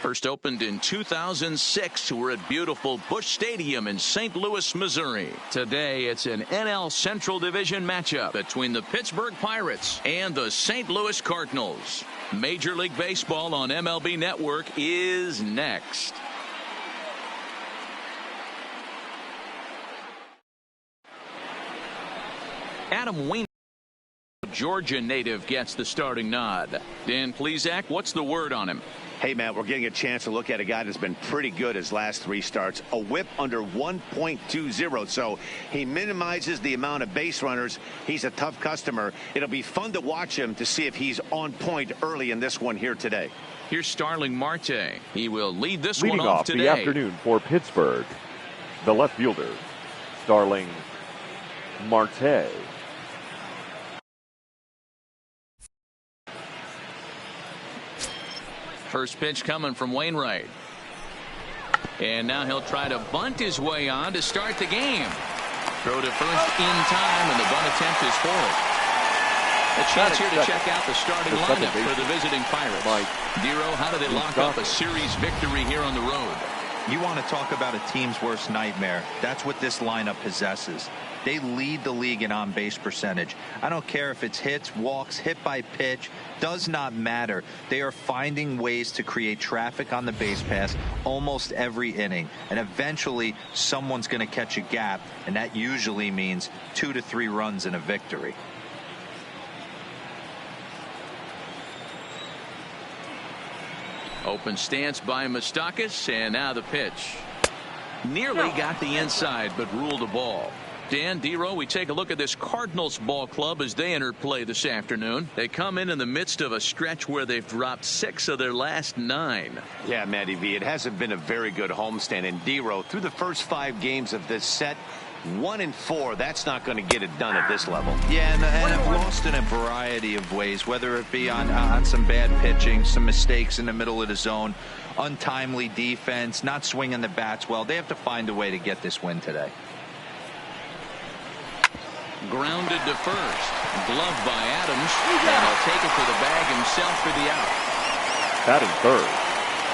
First opened in 2006. We're at beautiful Busch Stadium in St. Louis, Missouri. Today, it's an NL Central Division matchup between the Pittsburgh Pirates and the St. Louis Cardinals. Major League Baseball on MLB Network is next. Adam Wayne, Georgia native, gets the starting nod. Dan Plesac, what's the word on him? Hey, Matt, we're getting a chance to look at a guy that's been pretty good his last 3 starts. A whip under 1.20, so he minimizes the amount of base runners. He's a tough customer. It'll be fun to watch him to see if he's on point early in this one here today. Here's Starling Marte. He will lead this Leading one off today. the afternoon for Pittsburgh, the left fielder, Starling Marte. First pitch coming from Wainwright. And now he'll try to bunt his way on to start the game. Throw to first in time, and the bunt attempt is forward. A chance here to check out the starting lineup for the visiting Pirates. Dero, how do they lock up a series victory here on the road? You want to talk about a team's worst nightmare. That's what this lineup possesses. They lead the league in on-base percentage. I don't care if it's hits, walks, hit by pitch. Does not matter. They are finding ways to create traffic on the base pass almost every inning. And eventually, someone's going to catch a gap, and that usually means 2 to 3 runs in a victory. Open stance by Moustakas, and now the pitch. Nearly got the inside, but ruled a ball. Dan, Dero, we take a look at this Cardinals ball club as they enter play this afternoon. They come in the midst of a stretch where they've dropped 6 of their last 9. Yeah, Matty V, it hasn't been a very good homestand. And Dero, through the first 5 games of this set, 1-4, that's not going to get it done at this level. Yeah, and have lost in a variety of ways, whether it be on some bad pitching, some mistakes in the middle of the zone, untimely defense, not swinging the bats well. They have to find a way to get this win today. Grounded to first. Gloved by Adams. And he'll take it to the bag himself for the out. Batting third.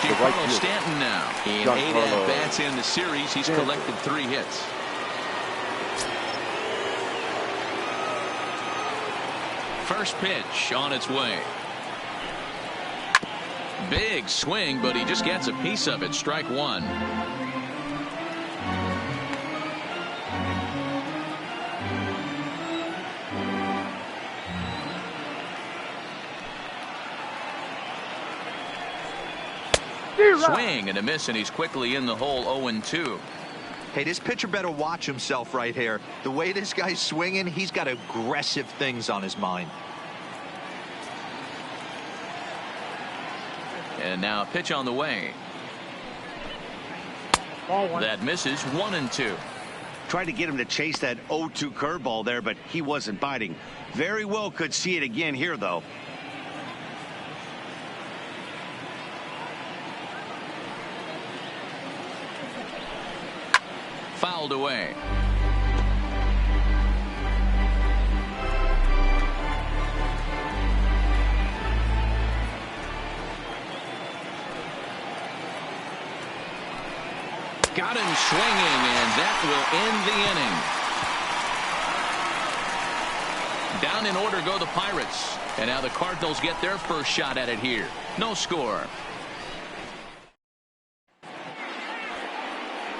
Giancarlo Stanton now. In 8 at-bats in the series, he's collected 3 hits. First pitch on its way. Big swing, but he just gets a piece of it. Strike 1. Swing and a miss, and he's quickly in the hole. 0-2. Hey, this pitcher better watch himself right here. The way this guy's swinging, he's got aggressive things on his mind. And now a pitch on the way. That misses. 1-2. Tried to get him to chase that 0-2 curveball there, but he wasn't biting. Very well could see it again here, though. Fouled away. Got him swinging, and that will end the inning. Down in order go the Pirates. And now the Cardinals get their first shot at it here. No score.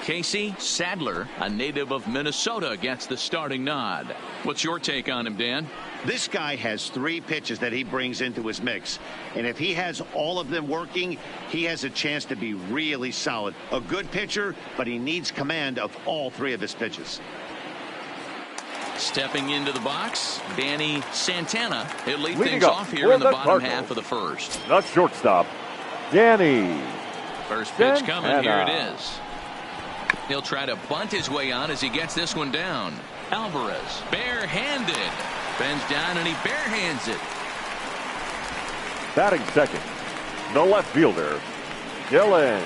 Casey Sadler, a native of Minnesota, gets the starting nod. What's your take on him, Dan? This guy has 3 pitches that he brings into his mix. And if he has all of them working, he has a chance to be really solid. A good pitcher, but he needs command of all 3 of his pitches. Stepping into the box, Danny Santana. He'll lead things off here in the bottom half of the first. The shortstop, Danny First pitch coming. Here it is. He'll try to bunt his way on as he gets this one down. Alvarez, barehanded. Bends down and he barehands it. Batting second, the left fielder, Dylan.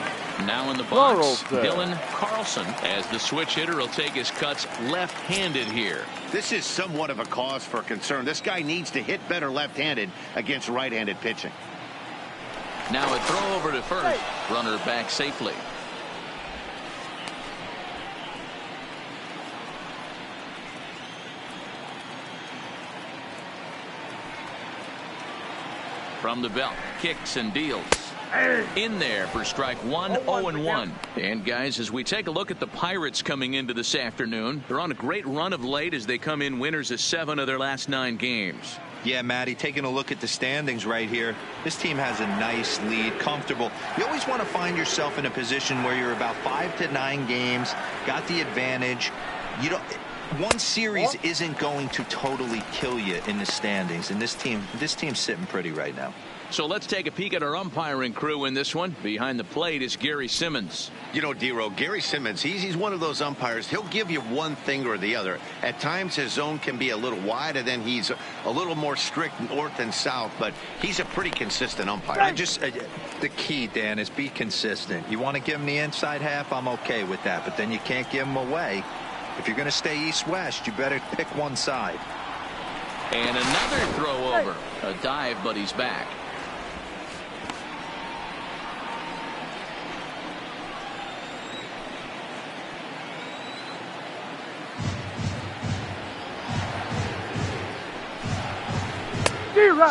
Now in the box, Dylan Carlson, as the switch hitter will take his cuts left-handed here. This is somewhat of a cause for concern. This guy needs to hit better left-handed against right-handed pitching. Now a throw over to first. Runner back safely. From the belt, kicks and deals. In there for strike one, 0-1. And guys, as we take a look at the Pirates coming into this afternoon, they're on a great run of late as they come in winners of 7 of their last 9 games. Yeah, Matty, taking a look at the standings right here, this team has a nice lead, comfortable. You always want to find yourself in a position where you're about 5 to 9 games, got the advantage. You don't. One series isn't going to totally kill you in the standings, and this team's sitting pretty right now. So let's take a peek at our umpiring crew in this one. Behind the plate is Gary Simmons. You know, D-Row, Gary Simmons, he's one of those umpires. He'll give you one thing or the other. At times his zone can be a little wide, and then he's a little more strict north and south, but he's a pretty consistent umpire. The key, Dan, is be consistent. You want to give him the inside half, I'm okay with that, but then you can't give him away. If you're going to stay east-west, you better pick one side. And another throw over. A dive, but he's back.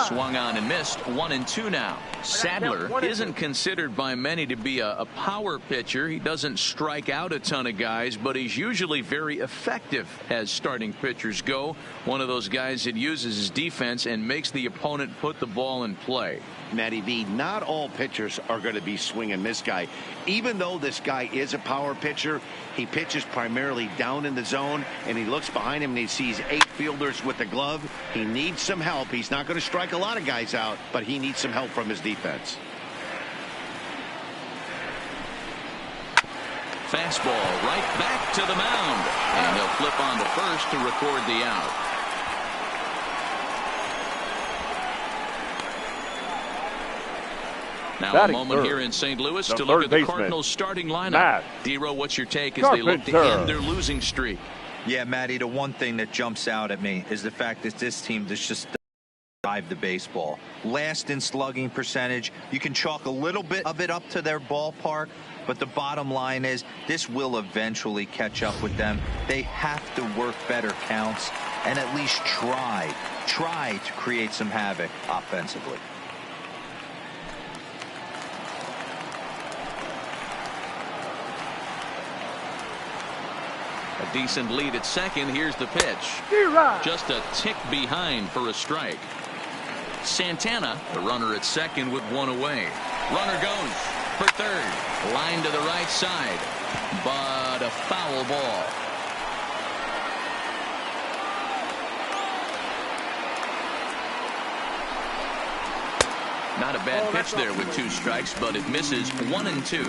Swung on and missed. 1-2 now. Sadler isn't considered by many to be a power pitcher. He doesn't strike out a ton of guys, but he's usually very effective as starting pitchers go. One of those guys that uses his defense and makes the opponent put the ball in play. Matty V, not all pitchers are going to be swing and miss guy. Even though this guy is a power pitcher, he pitches primarily down in the zone, and he looks behind him and he sees 8 fielders with the glove. He needs some help. He's not going to strike a lot of guys out, but he needs some help from his defense. Fastball right back to the mound, and he'll flip on to first to record the out. Now Batting a moment third, here in St. Louis the to look at the baseman, Cardinals starting lineup. Matt D-Row, what's your take as they look to end their losing streak? Yeah, Matty, the one thing that jumps out at me is the fact that this team just drive the baseball. Last in slugging percentage. You can chalk a little bit of it up to their ballpark, but the bottom line is this will eventually catch up with them. They have to work better counts and at least try to create some havoc offensively. A decent lead at second. Here's the pitch. Just a tick behind for a strike. Santana, the runner at second with 1 away. Runner goes for third. Line to the right side, but a foul ball. Not a bad pitch there with 2 strikes, but it misses. 1-2.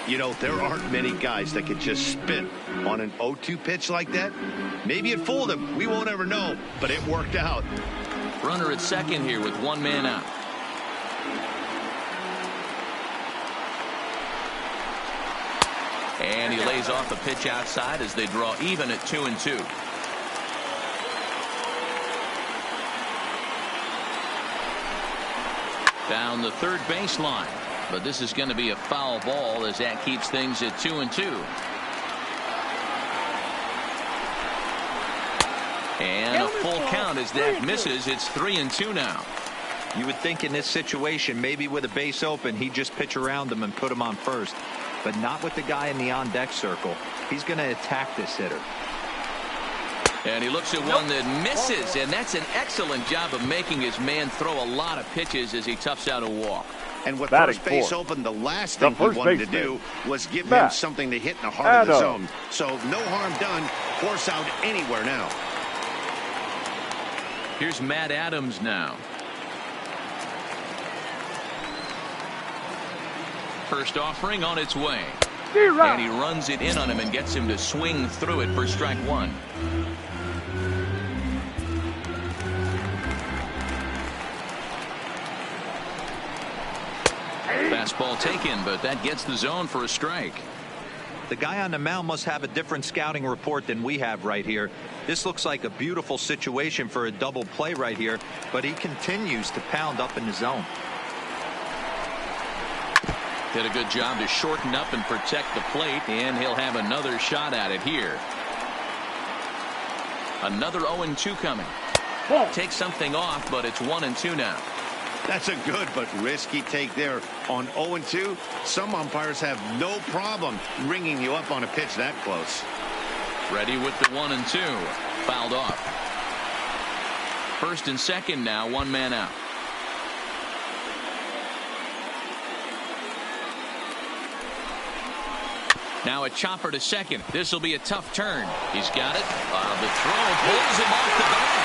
You know, there aren't many guys that could just spit on an 0-2 pitch like that. Maybe it fooled him. We won't ever know, but it worked out. Runner at second here with 1 man out. And he lays off a pitch outside as they draw even at 2-2. Down the third baseline. But this is going to be a foul ball as that keeps things at 2-2. And a full count as that misses. It's 3-2 now. You would think in this situation, maybe with a base open, he'd just pitch around him and put him on first. But not with the guy in the on-deck circle. He's going to attack this hitter. And he looks at one that misses, and that's an excellent job of making his man throw a lot of pitches as he toughs out a walk. And with first base open, the last thing he wanted to do was give him something to hit in the heart of the zone. So no harm done. Force out anywhere now. Here's Matt Adams now. First offering on its way. And he runs it in on him and gets him to swing through it for strike 1. Fastball taken, but that gets the zone for a strike. The guy on the mound must have a different scouting report than we have right here. This looks like a beautiful situation for a double play right here, but he continues to pound up in the zone. Did a good job to shorten up and protect the plate, and he'll have another shot at it here. Another 0-2 coming. Take something off, but it's 1-2 now. That's a good but risky take there. On 0-2, some umpires have no problem ringing you up on a pitch that close. Ready with the 1-2. Fouled off. First and second now, one man out. Now a chopper to second. This will be a tough turn. He's got it. The throw pulls him off the bag.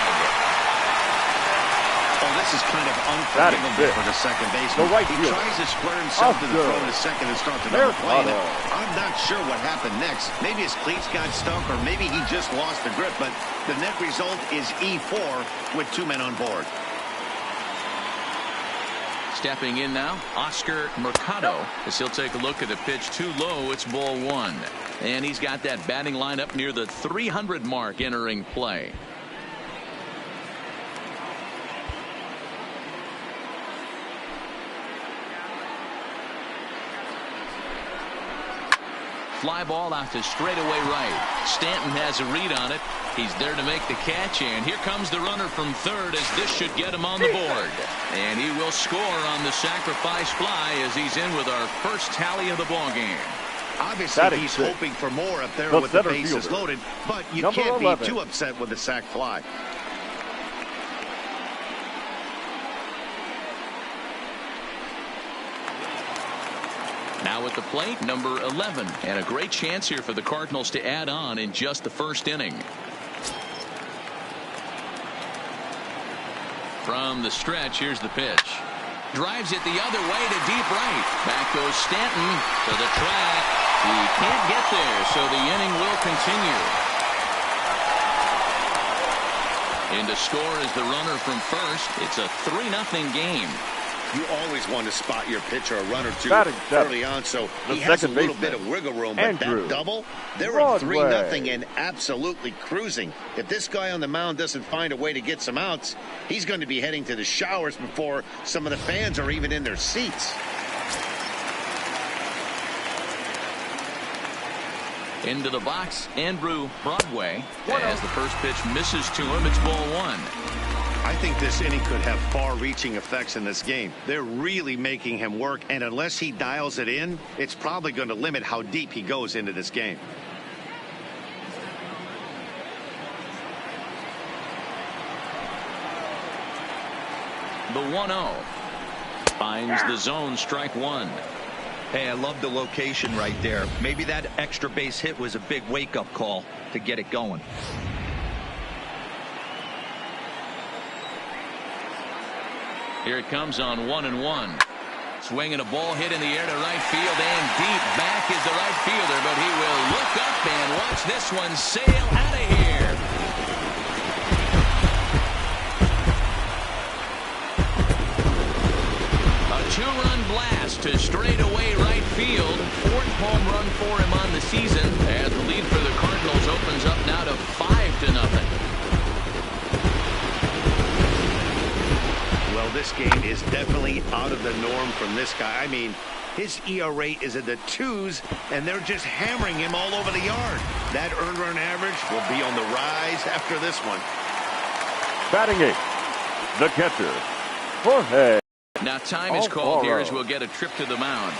Oh, this is kind of unforgivable for the second baseman. He tries to square himself to the throw to second and starts another play. I'm not sure what happened next. Maybe his cleats got stuck, or maybe he just lost the grip. But the net result is E4 with 2 men on board. Stepping in now, Oscar Mercado, as he'll take a look at a pitch too low. It's ball 1. And he's got that batting line up near the 300 mark entering play. Fly ball out to straightaway right. Stanton has a read on it. He's there to make the catch, and here comes the runner from third, as this should get him on the board. And he will score on the sacrifice fly as he's in with our first tally of the ball game. Obviously, he's hoping for more up there with the bases loaded, but you can't be too upset with the sac fly. Now at the plate, number 11, and a great chance here for the Cardinals to add on in just the first inning. From the stretch, here's the pitch. Drives it the other way to deep right. Back goes Stanton to the track. He can't get there, so the inning will continue. In to score is the runner from first. It's a 3-0 game. You always want to spot your pitcher a run or two early on, so he has a little bit of wiggle room. But that double, they're at 3-0 and absolutely cruising. If this guy on the mound doesn't find a way to get some outs, he's going to be heading to the showers before some of the fans are even in their seats. Into the box, Andrew Broadway, as the first pitch misses to him. It's ball 1. I think this inning could have far-reaching effects in this game. They're really making him work, and unless he dials it in, it's probably going to limit how deep he goes into this game. The 1-0 finds the zone, strike 1. Hey, I love the location right there. Maybe that extra base hit was a big wake-up call to get it going. Here it comes on 1-1. Swinging a ball hit in the air to right field, and deep back is the right fielder, but he will look up and watch this one sail out of here. A 2-run blast to straightaway right field. 4th home run for him on the season, as the lead for the Cardinals opens up now to 5-0. Well, this game is definitely out of the norm from this guy. I mean, his ERA is in the 2s, and they're just hammering him all over the yard. That earned run average will be on the rise after this one. Batting 8th, the catcher, Jorge. Now time is called here as we'll get a trip to the mound.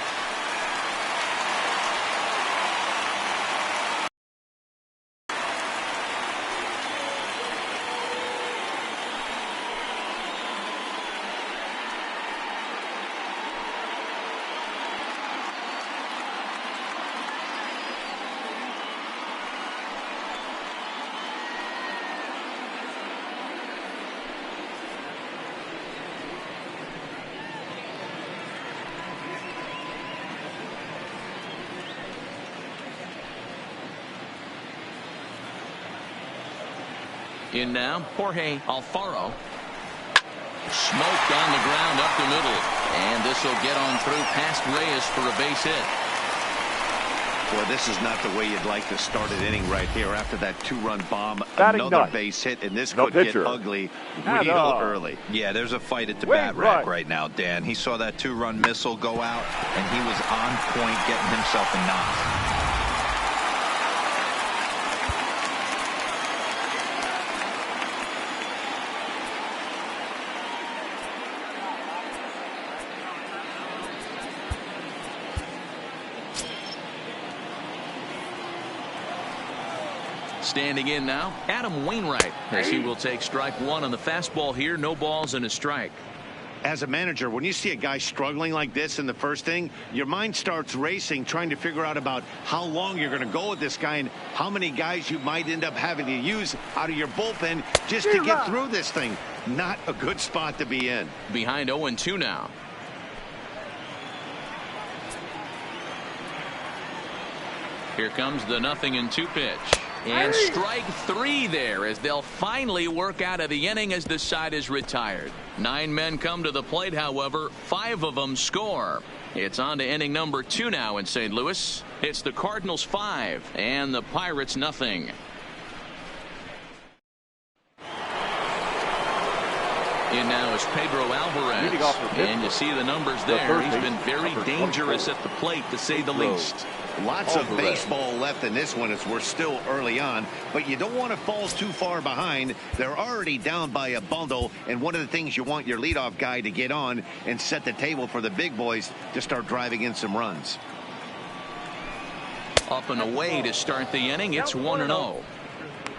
In now, Jorge Alfaro. Smoked on the ground up the middle. And this will get on through past Reyes for a base hit. Well, this is not the way you'd like to start an inning right here after that two-run bomb. Batting Another ninth. base hit, and this No could get pitcher. ugly real early. Yeah, there's a fight at the Wait, bat rack right. right now, Dan. He saw that two-run missile go out, and he was on point getting himself a knock. Standing in now, Adam Wainwright, as he will take strike one on the fastball here. No balls and a strike. As a manager, when you see a guy struggling like this in the first inning, your mind starts racing, trying to figure out about how long you're going to go with this guy and how many guys you might end up having to use out of your bullpen just to get through this thing. Not a good spot to be in. Behind 0-2 now. Here comes the 0-2 pitch. And strike three there as they'll finally work out of the inning as the side is retired. 9 men come to the plate, however, 5 of them score. It's on to inning number 2 now in St. Louis. It's the Cardinals 5 and the Pirates nothing. In now is Pedro Leading off Alvarez. for And you see the numbers there. He's been very dangerous at the plate, to say the least. Lots of baseball left in this one as we're still early on, but you don't want to fall too far behind. They're already down by a bundle, and one of the things you want your leadoff guy to get on and set the table for the big boys to start driving in some runs. Up and away to start the inning. It's 1-0.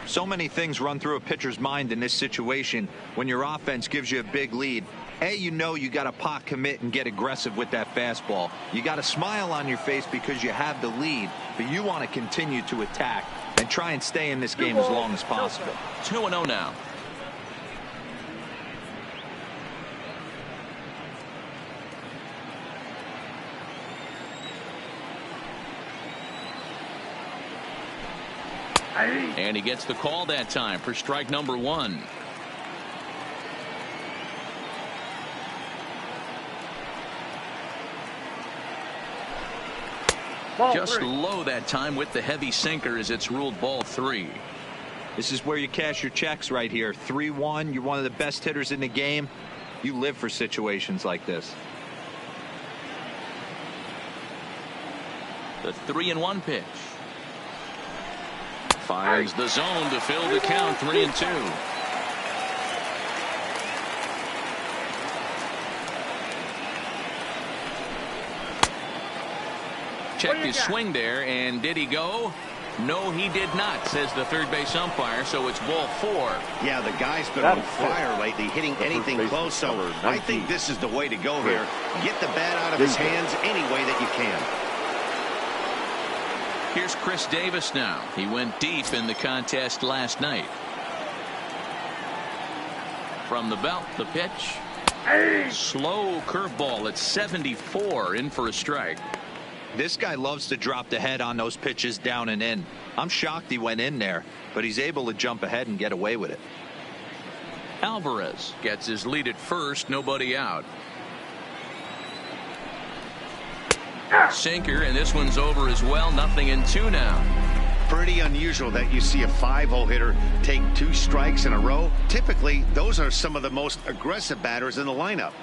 So many things run through a pitcher's mind in this situation when your offense gives you a big lead. You know you got to pot commit and get aggressive with that fastball. You got a smile on your face because you have the lead, but you want to continue to attack and try and stay in this game as long as possible. 2-0 now. And he gets the call that time for strike number 1. Just low that time with the heavy sinker as it's ruled ball 3. This is where you cash your checks right here. 3-1. You're one of the best hitters in the game. You live for situations like this. The 3-1 pitch. Finds the zone to fill the count. 3-2. Checked his swing there, and did he go? No, he did not, says the third base umpire, so it's ball 4. Yeah, the guy's been on fire lately, hitting anything close, so I think this is the way to go here. Get the bat out of his hands any way that you can. Here's Chris Davis now. He went deep in the contest last night. From the belt, the pitch. Slow curveball at 74, in for a strike. This guy loves to drop the head on those pitches down and in. I'm shocked he went in there, but he's able to jump ahead and get away with it. Alvarez gets his lead at first, nobody out. Sinker, and this one's over as well. 0-2 now. Pretty unusual that you see a 5-hole hitter take 2 strikes in a row. Typically, those are some of the most aggressive batters in the lineup.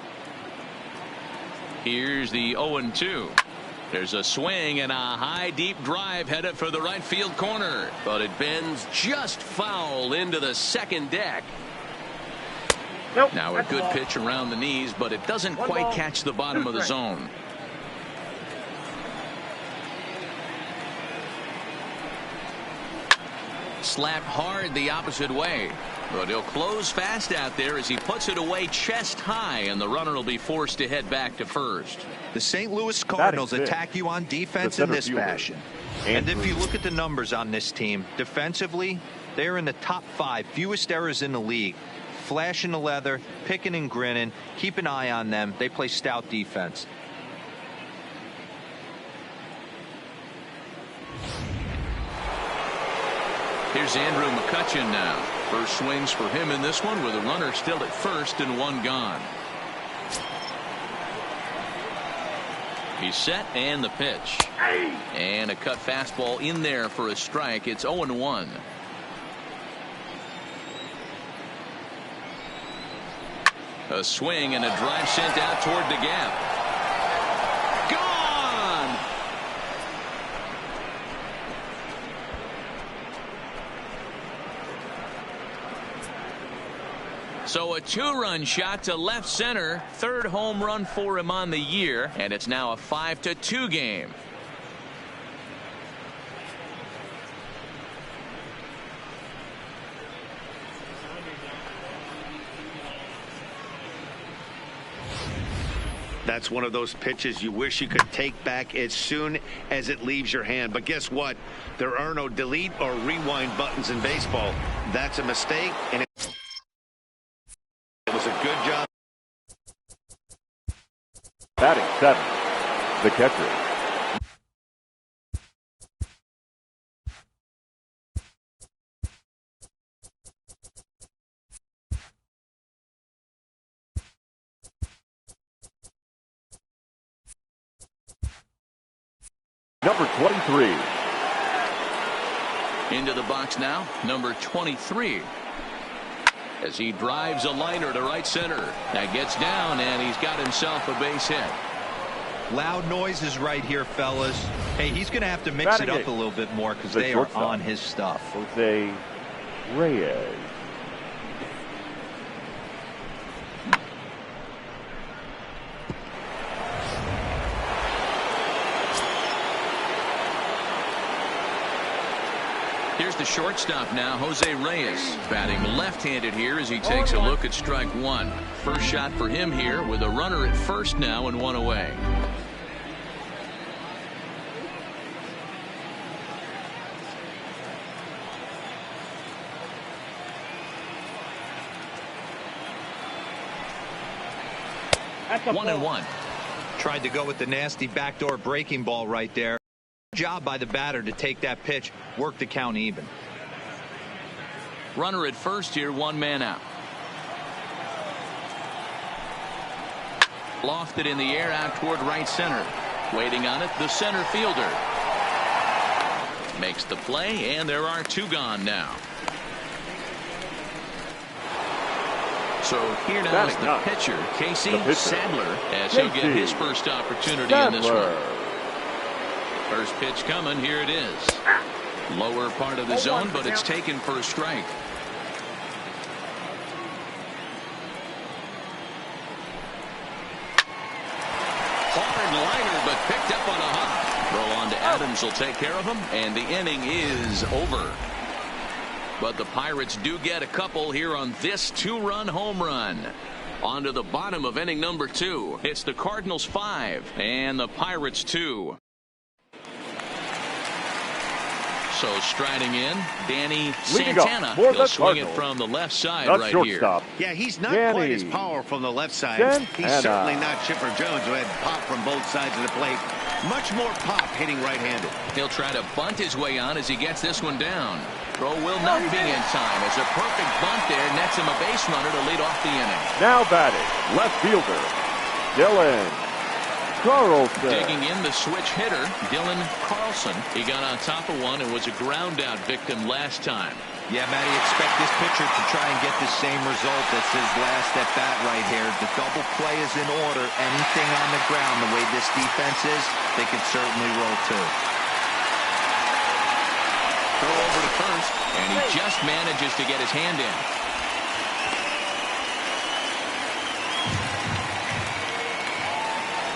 Here's the 0-2. There's a swing and a high deep drive headed for the right field corner, but it bends just foul into the second deck. Now a good pitch around the knees, but it doesn't quite catch the bottom of the zone. Slapped hard the opposite way, but he'll close fast out there as he puts it away chest high, and the runner will be forced to head back to first. The St. Louis Cardinals attack you on defense in this fashion. And if you look at the numbers on this team, defensively, they're in the top 5 fewest errors in the league. Flashing the leather, picking and grinning, keep an eye on them. They play stout defense. Here's Andrew McCutchen now. First swings for him in this one with a runner still at first and 1 gone. He's set, and the pitch. And a cut fastball in there for a strike. It's 0-1. A swing and a drive sent out toward the gap. Gone! So a 2-run shot to left center. Third home run for him on the year. And it's now a 5-2 game. That's one of those pitches you wish you could take back as soon as it leaves your hand. But guess what? There are no delete or rewind buttons in baseball. That's a mistake, and it was a good job. Batting 7, the catcher. Number 23. Into the box now, number 23. As he drives a liner to right center. That gets down, and he's got himself a base hit. Loud noises right here, fellas. Hey, he's going to have to mix Batting it up eight. a little bit more because The they are shortstop. on his stuff. Jose Reyes. Here's the shortstop now, Jose Reyes, batting left-handed here as he takes a look at strike one. First shot for him here with a runner at first now and one away. One and one. Tried to go with the nasty backdoor breaking ball right there. Job by the batter to take that pitch, work the count even. Runner at first here, one man out. Lofted in the air out toward right center. Waiting on it, the center fielder. Makes the play, and there are two gone now. So here now is the pitcher, Casey Sadler, as he'll get his first opportunity in this one. First pitch coming, here it is. Lower part of the zone, but it's taken for a strike. Hard liner, but picked up on a hop. Throw on to Adams will take care of him, and the inning is over. But the Pirates do get a couple here on this two-run home run. On to the bottom of inning number 2. It's the Cardinals 5 and the Pirates 2. So striding in, Danny Santana. He'll swing it from the left side right here. Yeah, he's not quite as powerful from the left side. He's certainly not Chipper Jones, who had pop from both sides of the plate. Much more pop hitting right-handed. He'll try to bunt his way on as he gets this one down. Throw will not be in time as a perfect bunt there nets him a base runner to lead off the inning. Now batting, left fielder, Dylan Carlson. Digging in the switch hitter, Dylan Carlson. He got on top of one and was a ground out victim last time. Yeah, Matty, expect this pitcher to try and get the same result as his last at bat right here. The double play is in order. Anything on the ground, the way this defense is, they can certainly roll too. Throw over to first, and he just manages to get his hand in.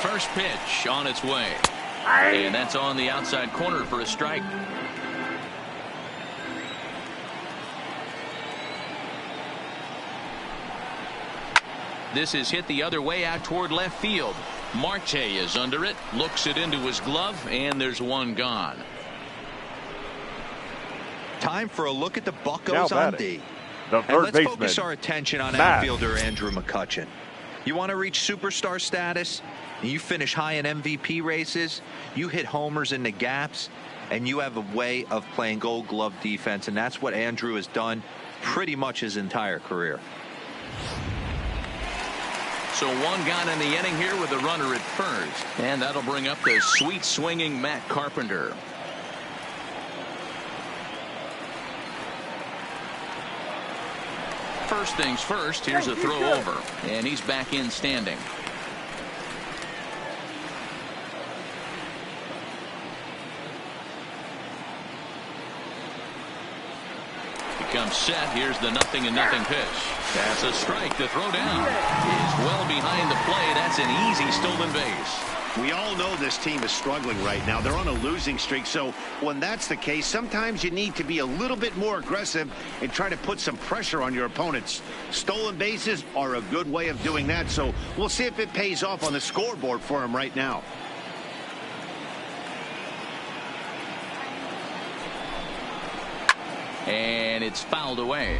First pitch on its way. And that's on the outside corner for a strike. This is hit the other way out toward left field. Marte is under it, looks it into his glove, and there's one gone. Time for a look at the Buccos on D. The and let's focus our attention on outfielder Andrew McCutchen. You want to reach superstar status, and you finish high in MVP races, you hit homers in the gaps, and you have a way of playing Gold Glove defense, and that's what Andrew has done pretty much his entire career. So one got in the inning here with a runner at first. And that'll bring up the sweet swinging Matt Carpenter. First things first, here's a throw over. And he's back in standing. Comes set. Here's the 0-0 pitch. That's a strike. The throw down is well behind the play. That's an easy stolen base. We all know this team is struggling right now. They're on a losing streak. So when that's the case, sometimes you need to be a little bit more aggressive and try to put some pressure on your opponents. Stolen bases are a good way of doing that. So we'll see if it pays off on the scoreboard for him right now. And it's fouled away.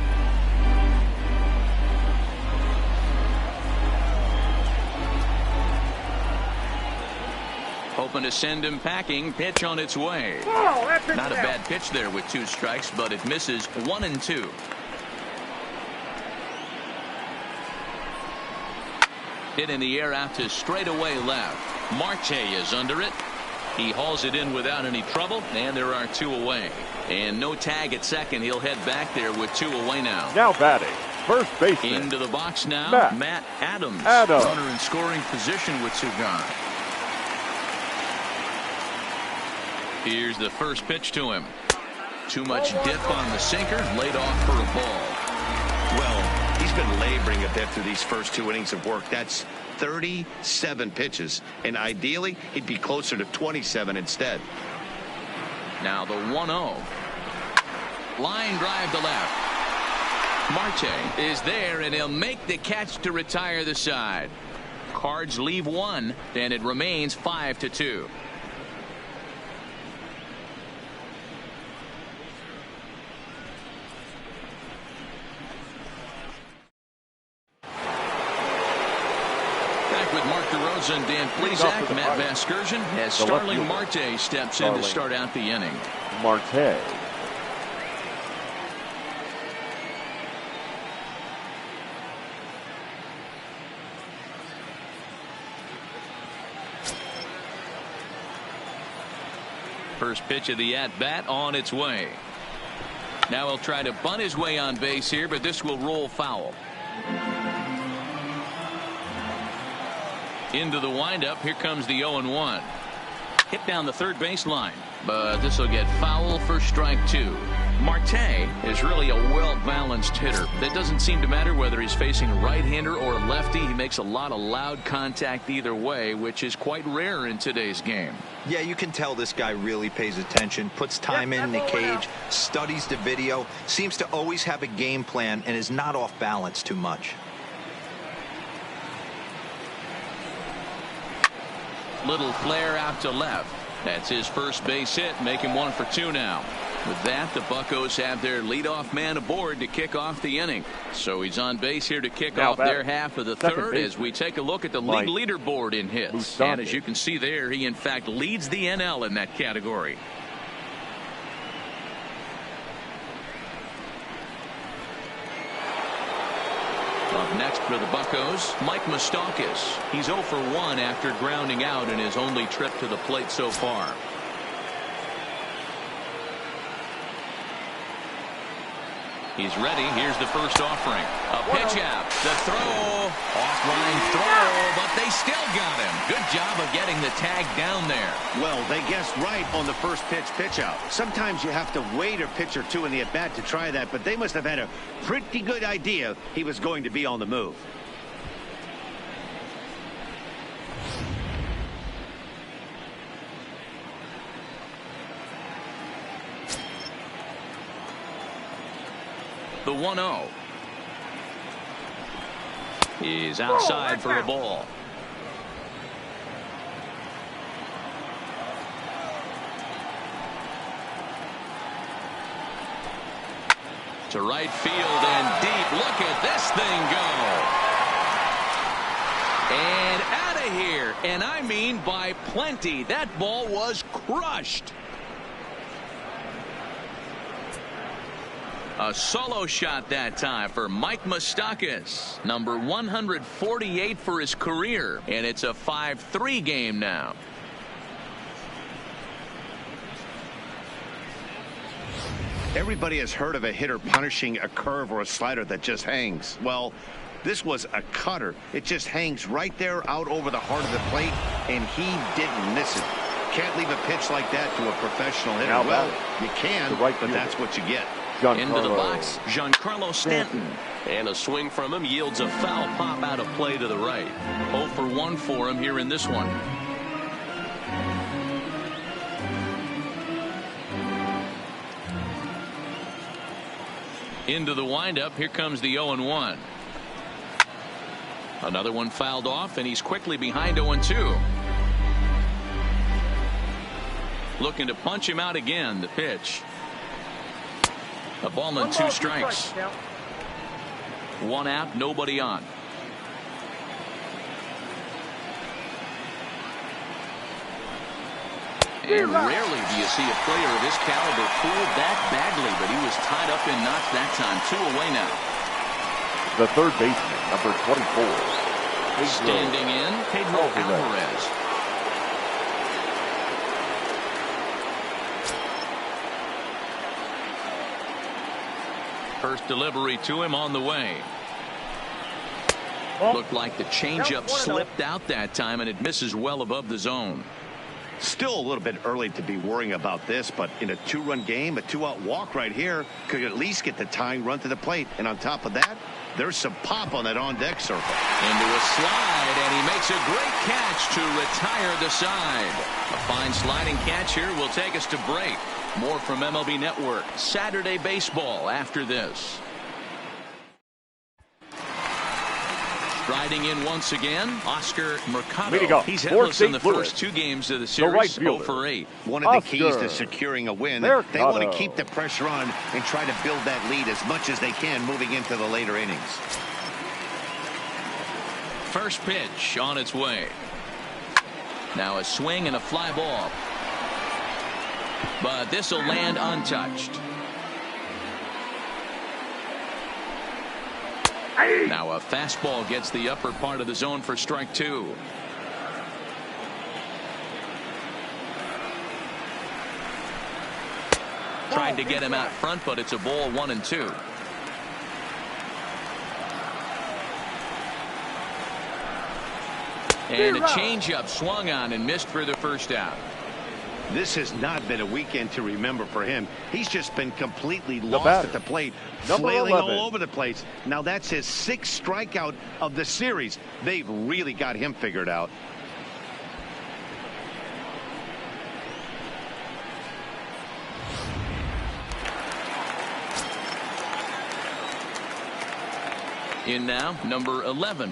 Hoping to send him packing. Pitch on its way. Not a bad pitch there with 2 strikes, but it misses 1-2. Hit in the air out to straightaway left. Marte is under it. He hauls it in without any trouble, and there are 2 away. And no tag at second. He'll head back there with 2 away now. Now batting, first baseman. Into the box now, Matt Adams. Adams. Runner in scoring position with 2 gone. Here's the first pitch to him. Too much dip on the sinker, laid off for a ball. Well, he's been laboring a bit through these first 2 innings of work. That's 37 pitches, and ideally he'd be closer to 27 instead. Now the 1-0. Line drive to left. Marte is there, and he'll make the catch to retire the side. Cards leave 1, and it remains 5-2. And Dan Plesac, Matt Vasgersian, as Starling Marte steps in to start out the inning. Marte. First pitch of the at-bat on its way. Now he'll try to bunt his way on base here, but this will roll foul. Into the windup. Here comes the 0-1. Hit down the third baseline, but this will get foul for strike 2. Marte is really a well-balanced hitter. That doesn't seem to matter whether he's facing a right-hander or a lefty. He makes a lot of loud contact either way, which is quite rare in today's game. Yeah, you can tell this guy really pays attention, puts time in the cage, studies the video, seems to always have a game plan, and is not off balance too much. Little flare out to left. That's his first base hit, making 1 for 2 now. With that, the Buccos have their leadoff man aboard to kick off the inning. So he's on base here to kick off their half of the third as we take a look at the league leaderboard in hits. And as you can see there, he in fact leads the NL in that category. Up next for the Buccos, Mike Moustakas. He's 0 for 1 after grounding out in his only trip to the plate so far. He's ready. Here's the first offering. A pitch out. The throw. Offline throw, but they still got him. Good job of getting the tag down there. Well, they guessed right on the first pitch out. Sometimes you have to wait a pitch or 2 in the at-bat to try that, but they must have had a pretty good idea he was going to be on the move. The 1-0 is outside for a ball. To right field and deep. Look at this thing go. And out of here. And I mean by plenty. That ball was crushed. A solo shot that time for Mike Moustakas, number 148 for his career, and it's a 5-3 game now. Everybody has heard of a hitter punishing a curve or a slider that just hangs. Well, this was a cutter. It just hangs right there out over the heart of the plate, and he didn't miss it. Can't leave a pitch like that to a professional hitter. Now well, you can, but that's what you get. Into the box, Giancarlo Stanton. And a swing from him yields a foul pop out of play to the right. 0 for 1 for him here in this one. Into the windup. Here comes the 0-1. Another one fouled off, and he's quickly behind 0-2. Looking to punch him out again. The pitch. A ball and 2 strikes. 1 out, nobody on. And rarely do you see a player of his caliber fooled that badly, but he was tied up in knots that time. 2 away now. The third baseman, number 24. Standing in, Pedro Alvarez. First delivery to him on the way. Looked like the changeup slipped out that time, and it misses well above the zone. Still a little bit early to be worrying about this, but in a 2-run game, a 2-out walk right here could at least get the tying run to the plate. And on top of that, there's some pop on that on-deck circle. Into a slide, and he makes a great catch to retire the side. A fine sliding catch here will take us to break. More from MLB Network Saturday Baseball after this. Striding in once again, Oscar Mercado. He's hitless in the first 2 games of the series. 0 for 8. One of the keys to securing a win. They want to keep the pressure on and try to build that lead as much as they can moving into the later innings. First pitch on its way. Now a swing and a fly ball. But this will land untouched. Now a fastball gets the upper part of the zone for strike 2. Tried to get him out front, but it's a ball 1-2. And a changeup swung on and missed for the first out. This has not been a weekend to remember for him. He's just been completely lost at the plate, flailing all over the place. Now that's his 6th strikeout of the series. They've really got him figured out. In now, number 11.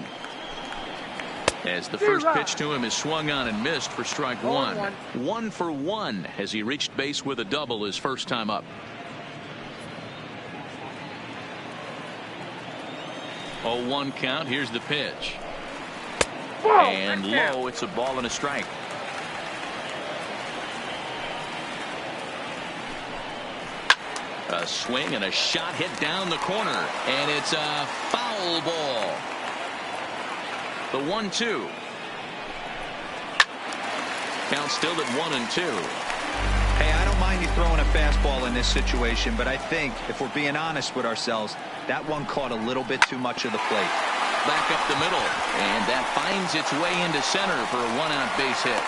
As the first pitch to him is swung on and missed for strike 1. 1 for 1 as he reached base with a double his first time up. 0-1 count. Here's the pitch. And low. It's a ball and a strike. A swing and a shot hit down the corner. And it's a foul ball. The 1-2. Count still at 1-2. Hey, I don't mind you throwing a fastball in this situation, but I think if we're being honest with ourselves, that one caught a little bit too much of the plate. Back up the middle, and that finds its way into center for a 1-out base hit.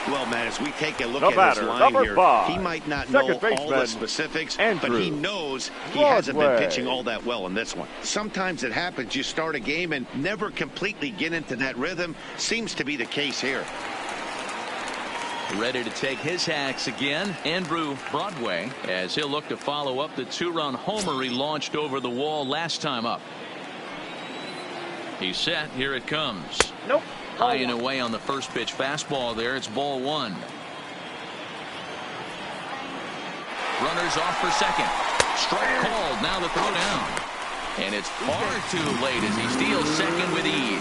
Well, man, as we take a look at his line here, he might not know all the specifics, but he knows he hasn't been pitching all that well in this one. Sometimes it happens. You start a game and never completely get into that rhythm. Seems to be the case here. Ready to take his hacks again, Andrew Broadway, as he'll look to follow up the 2-run homer he launched over the wall last time up. He's set. Here it comes. Nope. High and away on the first pitch fastball there. It's ball 1. Runners off for second. Strike called. Now the throw down. And it's far too late as he steals second with ease.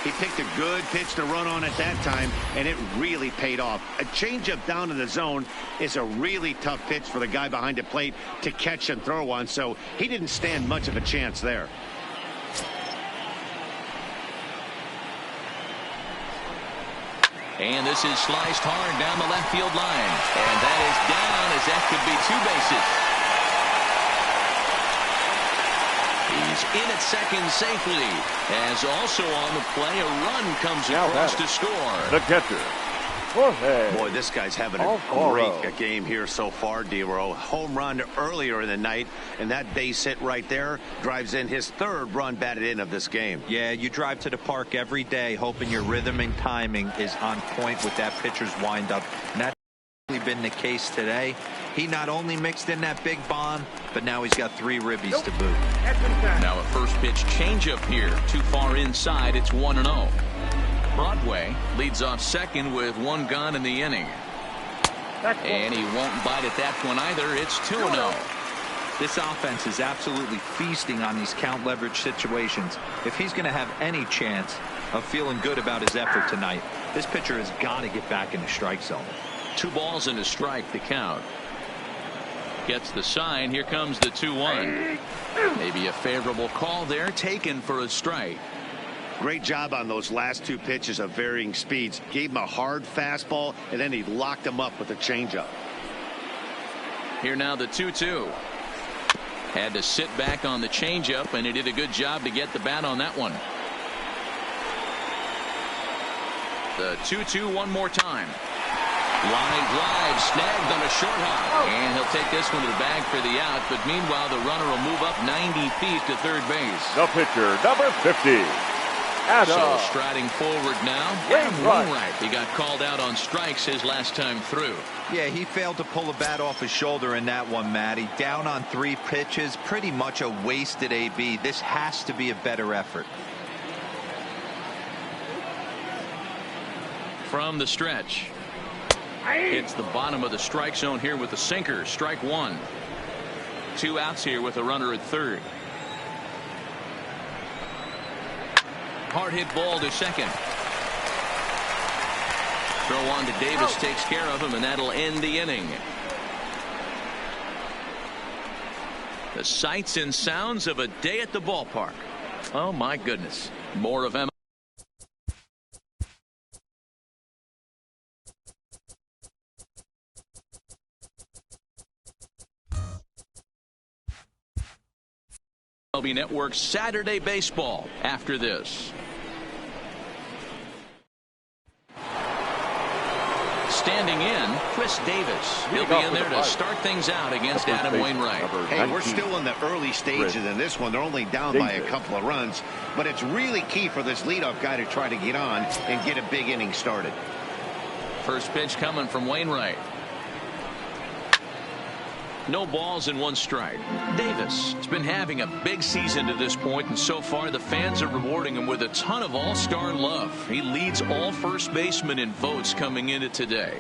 He picked a good pitch to run on at that time, and it really paid off. A changeup down in the zone is a really tough pitch for the guy behind the plate to catch and throw on, so he didn't stand much of a chance there. And this is sliced hard down the left field line. And that is down as that could be 2 bases. He's in at second safely. As also on the play, a run comes across to score. The catcher. Boy, this guy's having a great game here so far, D-Row. Home run earlier in the night, and that base hit right there drives in his 3rd run batted in of this game. Yeah, you drive to the park every day hoping your rhythm and timing is on point with that pitcher's windup. And that's really been the case today. He not only mixed in that big bomb, but now he's got 3 ribbies to boot. Now a first pitch changeup here. Too far inside. It's 1-0. Broadway leads off second with 1 gone in the inning. And he won't bite at that one either. It's 2-0. This offense is absolutely feasting on these count leverage situations. If he's going to have any chance of feeling good about his effort tonight, this pitcher has got to get back in the strike zone. 2 balls and a strike to count. Gets the sign. Here comes the 2-1. Maybe a favorable call there, taken for a strike. Great job on those last 2 pitches of varying speeds. Gave him a hard fastball, and then he locked him up with a changeup. Here now the 2-2. Had to sit back on the changeup, and he did a good job to get the bat on that one. The 2-2 one more time. Line drive snagged on a short hop. And he'll take this one to the bag for the out. But meanwhile, the runner will move up 90 feet to third base. The pitcher, number 50. So striding forward now, Adam Wainwright. He got called out on strikes his last time through. Yeah, he failed to pull the bat off his shoulder in that one, Matty. Down on 3 pitches, pretty much a wasted AB. This has to be a better effort. From the stretch. Hits the bottom of the strike zone here with the sinker. Strike 1. 2 outs here with a runner at third. Hard hit ball to second. Throw on to Davis takes care of him, and that'll end the inning. The sights and sounds of a day at the ballpark. Oh my goodness. More of MLB Network's Saturday Baseball after this. Standing in, Chris Davis. He'll be in there to start things out against Adam Wainwright. Hey, we're still in the early stages in this one. They're only down by a couple of runs, but it's really key for this leadoff guy to try to get on and get a big inning started. First pitch coming from Wainwright. No balls and 1 strike. Davis has been having a big season to this point, and so far the fans are rewarding him with a ton of all-star love. He leads all first basemen in votes coming into today.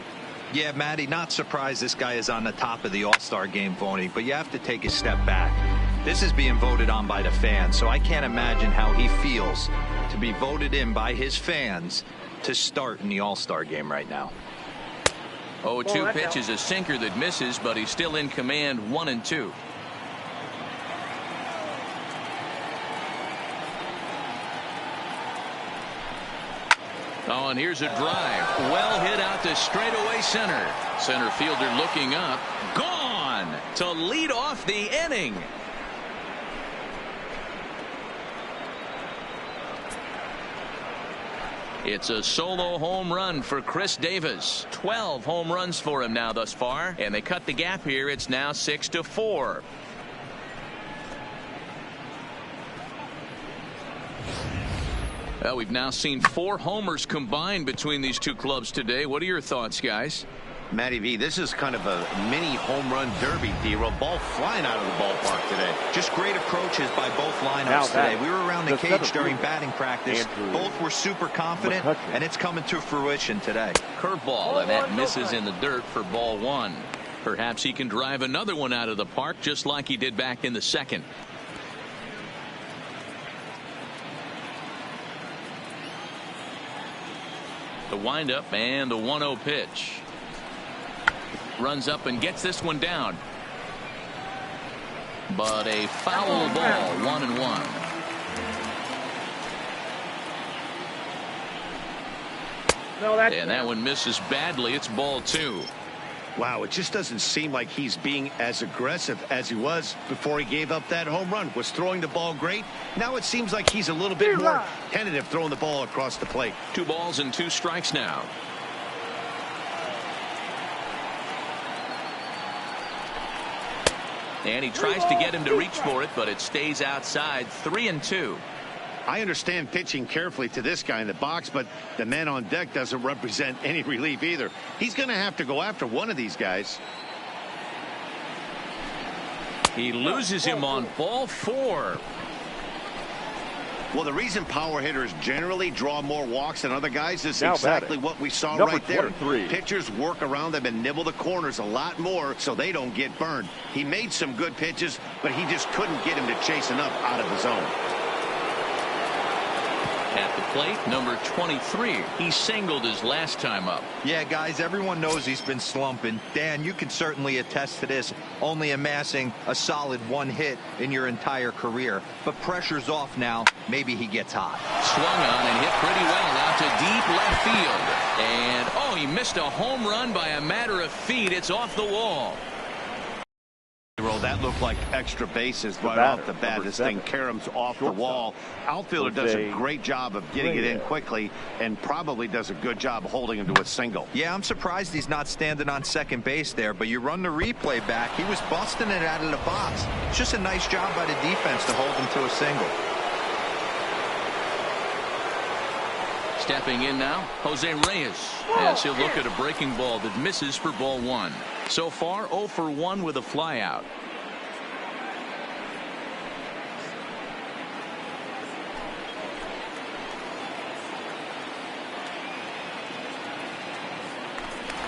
Yeah, Matty, not surprised this guy is on the top of the all-star game voting, but you have to take a step back. This is being voted on by the fans, so I can't imagine how he feels to be voted in by his fans to start in the all-star game right now. 0-2 pitch is a sinker that misses, but he's still in command. 1-2. Oh, and here's a drive. Well hit out to straightaway center. Center fielder looking up. Gone to lead off the inning. It's a solo home run for Chris Davis. 12 home runs for him now thus far, and they cut the gap here. It's now 6-4. Well, we've now seen 4 homers combined between these 2 clubs today. What are your thoughts, guys? Matty V, this is kind of a mini home run derby, D-Row. Ball flying out of the ballpark today. Just great approaches by both lineups today. We were around the cage during batting practice. Both were super confident, and it's coming to fruition today. Curveball, and that misses in the dirt for ball 1. Perhaps he can drive another one out of the park just like he did back in the second. The windup and the 1-0 pitch. Runs up and gets this one down. But a foul ball, 1-1. And that one misses badly. It's ball 2. Wow, it just doesn't seem like he's being as aggressive as he was before he gave up that home run. Was throwing the ball great. Now it seems like he's a little bit more tentative throwing the ball across the plate. 2 balls and 2 strikes now. And he tries to get him to reach for it, but it stays outside. 3-2. I understand pitching carefully to this guy in the box, but the man on deck doesn't represent any relief either. He's going to have to go after one of these guys. He loses him on ball 4. Well, the reason power hitters generally draw more walks than other guys is Now exactly batting, what we saw number right there. 23. Pitchers work around them and nibble the corners a lot more so they don't get burned. He made some good pitches, but he just couldn't get him to chase enough out of the zone. At the plate, number 23. He singled his last time up. Yeah, guys, everyone knows he's been slumping. Dan, you can certainly attest to this, only amassing a solid 1 hit in your entire career. But pressure's off now. Maybe he gets hot. Swung on and hit pretty well out to deep left field. And, oh, he missed a home run by a matter of feet. It's off the wall. That looked like extra bases right batter, off the bat. number This 7. thing caroms off Shortstop. the wall. Outfielder does a great job of getting it in quickly and probably does a good job holding him to a single. Yeah, I'm surprised he's not standing on second base there, but you run the replay back. He was busting it out of the box. It's just a nice job by the defense to hold him to a single. Stepping in now, Jose Reyes, as he'll look at a breaking ball that misses for ball 1. So far, 0 for 1 with a flyout.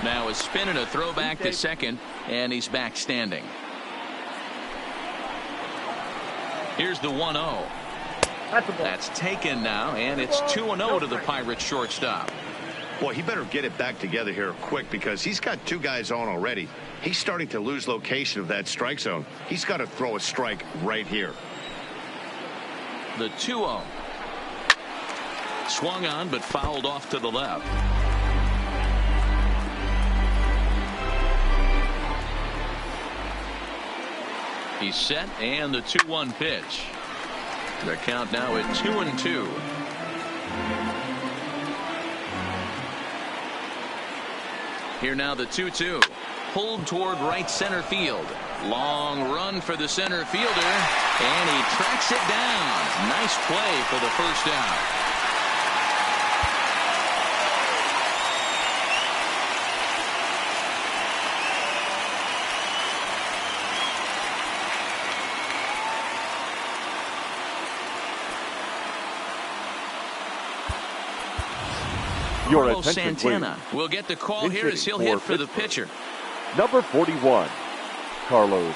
Now a spin and a throw back to second, and he's back standing. Here's the 1-0. That's taken now, and it's 2-0 to the Pirates shortstop. Boy, he better get it back together here quick because he's got 2 guys on already. He's starting to lose location of that strike zone. He's got to throw a strike right here. The 2-0. Swung on but fouled off to the left. He's set, and the 2-1 pitch. The count now at 2-2. Here now the 2-2. Pulled toward right center field. Long run for the center fielder, and he tracks it down. Nice play for the first out. Your Carlos attention, Santana please. will get the call In here as he'll hitting hit for the Pittsburgh, pitcher. Number 41, Carlos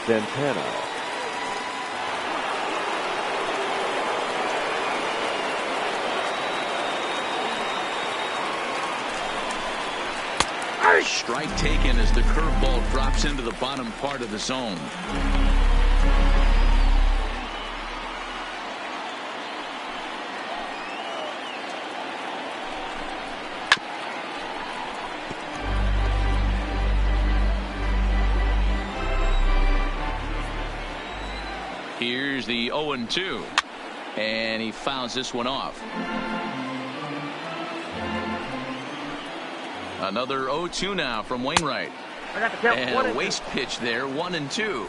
Santana. Strike taken as the curveball drops into the bottom part of the zone. Here's the 0-2, and he fouls this one off. Another 0-2 now from Wainwright. And a waste pitch there, 1-2.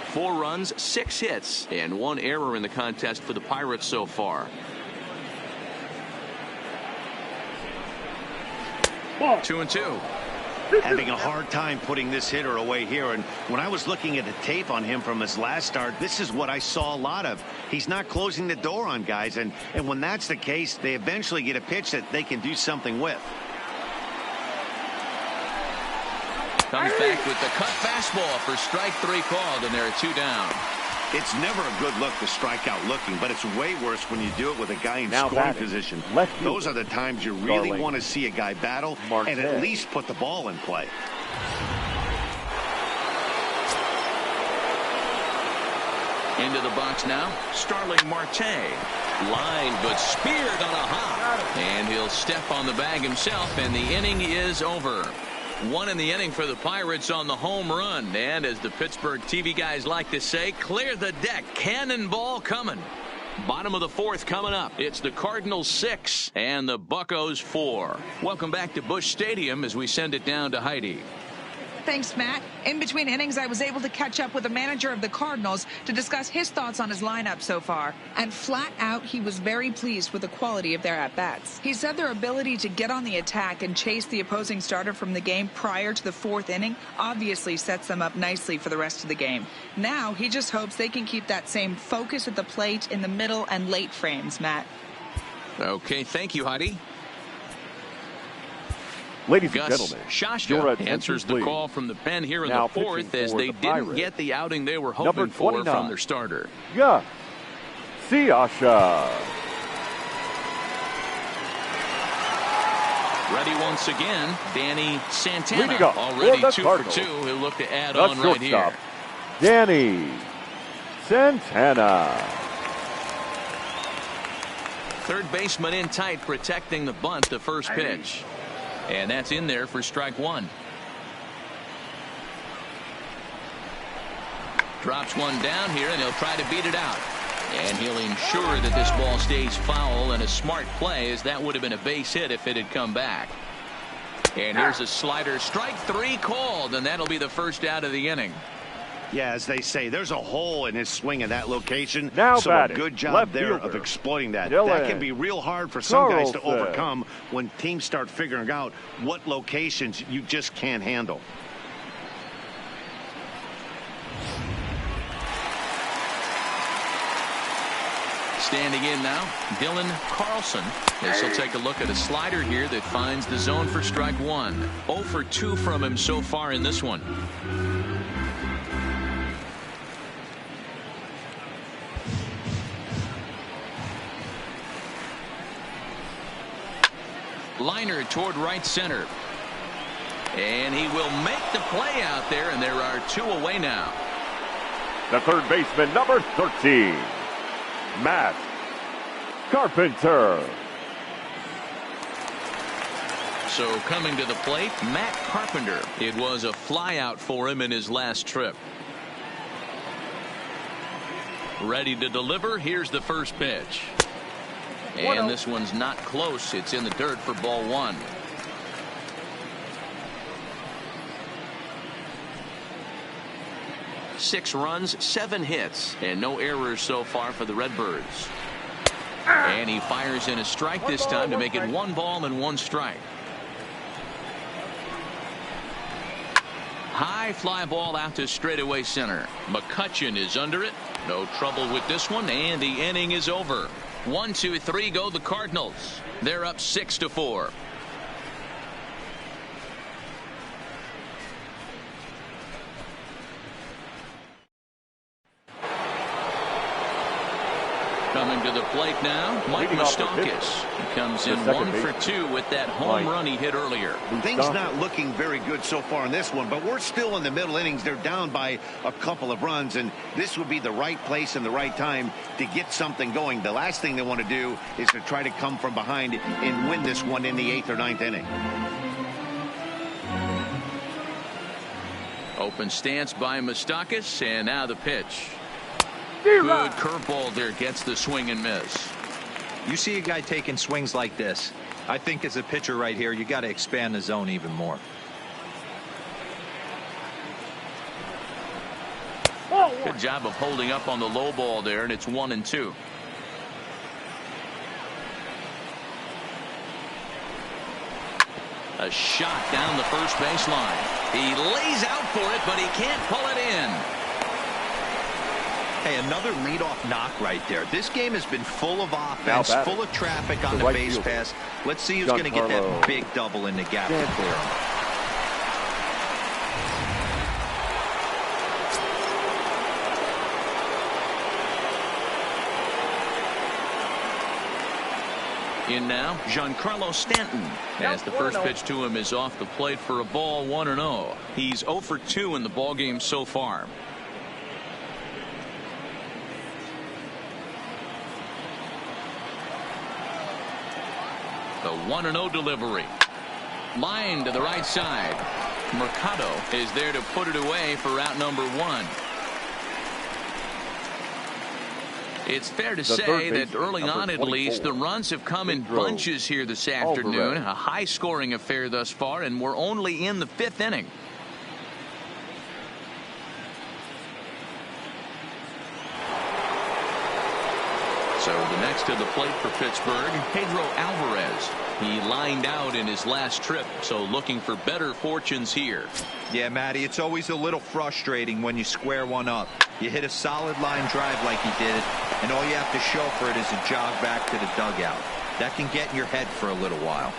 4 runs, 6 hits, and 1 error in the contest for the Pirates so far. 2-2. Having a hard time putting this hitter away here, and when I was looking at the tape on him from his last start, this is what I saw a lot of. He's not closing the door on guys, and when that's the case, they eventually get a pitch that they can do something with. Comes back with the cut fastball for strike 3 called, and there are 2 down. It's never a good look to strike out looking, but it's way worse when you do it with a guy in Now scoring batting, position. left fielder, Those are the times you really Starling want to see a guy battle Marte. and at least put the ball in play. Into the box now, Starling Marte. Line, but speared on a hop. And he'll step on the bag himself, and the inning is over. One in the inning for the Pirates on the home run. And as the Pittsburgh TV guys like to say, clear the deck. Cannonball coming. Bottom of the fourth coming up. It's the Cardinals 6 and the Buccos 4. Welcome back to Busch Stadium as we send it down to Heidi. Thanks, Matt. In between innings, I was able to catch up with the manager of the Cardinals to discuss his thoughts on his lineup so far. And flat out, he was very pleased with the quality of their at-bats. He said their ability to get on the attack and chase the opposing starter from the game prior to the fourth inning obviously sets them up nicely for the rest of the game. Now, he just hopes they can keep that same focus at the plate in the middle and late frames, Matt. Okay, thank you, Heidi. Ladies and Gus gentlemen, Shashka answers the call from the pen here in the fourth as they didn't get the outing they were hoping for from their starter. Gus Shashka. Ready once again, Danny Santana. Already 2 for 2. He'll look to add on right here. Danny Santana. Third baseman in tight, protecting the bunt, the first pitch. And that's in there for strike one. Drops one down here, and he'll try to beat it out. And he'll ensure that this ball stays foul, and a smart play, as that would have been a base hit if it had come back. And here's a slider. Strike 3 called, and that'll be the first out of the inning. Yeah, as they say, there's a hole in his swing in that location. Now so batting, a good job left there fielder, of exploiting that. Dylan That can be real hard for some guys to Carlson. overcome when teams start figuring out what locations you just can't handle. Standing in now, Dylan Carlson. As he'll take a look at a slider here that finds the zone for strike one. 0 for 2 from him so far in this one. Liner toward right center. And he will make the play out there, and there are 2 away now. The third baseman, number 13, Matt Carpenter. So coming to the plate, Matt Carpenter. It was a flyout for him in his last trip. Ready to deliver. Here's the first pitch. And this one's not close. It's in the dirt for ball 1. Six runs, 7 hits, and no errors so far for the Redbirds. And he fires in a strike this time to make it 1 ball and 1 strike. High fly ball out to straightaway center. McCutchen is under it. No trouble with this one, and the inning is over. 1, 2, 3 go the Cardinals. They're up 6-4. Coming to the plate now, Mike Moustakas. He comes in 1 for 2 with that home run he hit earlier. Things not looking very good so far in this one, but we're still in the middle innings. They're down by a couple of runs, and this would be the right place and the right time to get something going. The last thing they want to do is to try to come from behind and win this one in the 8th or 9th inning. Open stance by Moustakas, and now the pitch. Good curveball there, gets the swing and miss. You see a guy taking swings like this. I think as a pitcher right here, you got to expand the zone even more. Good job of holding up on the low ball there, and it's 1-2. A shot down the first baseline. He lays out for it, but he can't pull it in. Hey, another leadoff knock right there. This game has been full of offense, full of traffic on the base pass. Let's see who's going to get that big double in the gap to clear him. In now, Giancarlo Stanton, as the first pitch to him is off the plate for a ball, 1-0. He's 0 for 2 in the ballgame so far. The 1-0 delivery. Line to the right side. Mercado is there to put it away for out number 1. It's fair to say that early on, at least, the runs have come in bunches here this afternoon. A high-scoring affair thus far, and we're only in the 5th inning. So the next to the plate for Pittsburgh, Pedro Alvarez. He lined out in his last trip, so looking for better fortunes here. Yeah, Matty, it's always a little frustrating when you square one up. You hit a solid line drive like he did, and all you have to show for it is a jog back to the dugout. That can get in your head for a little while.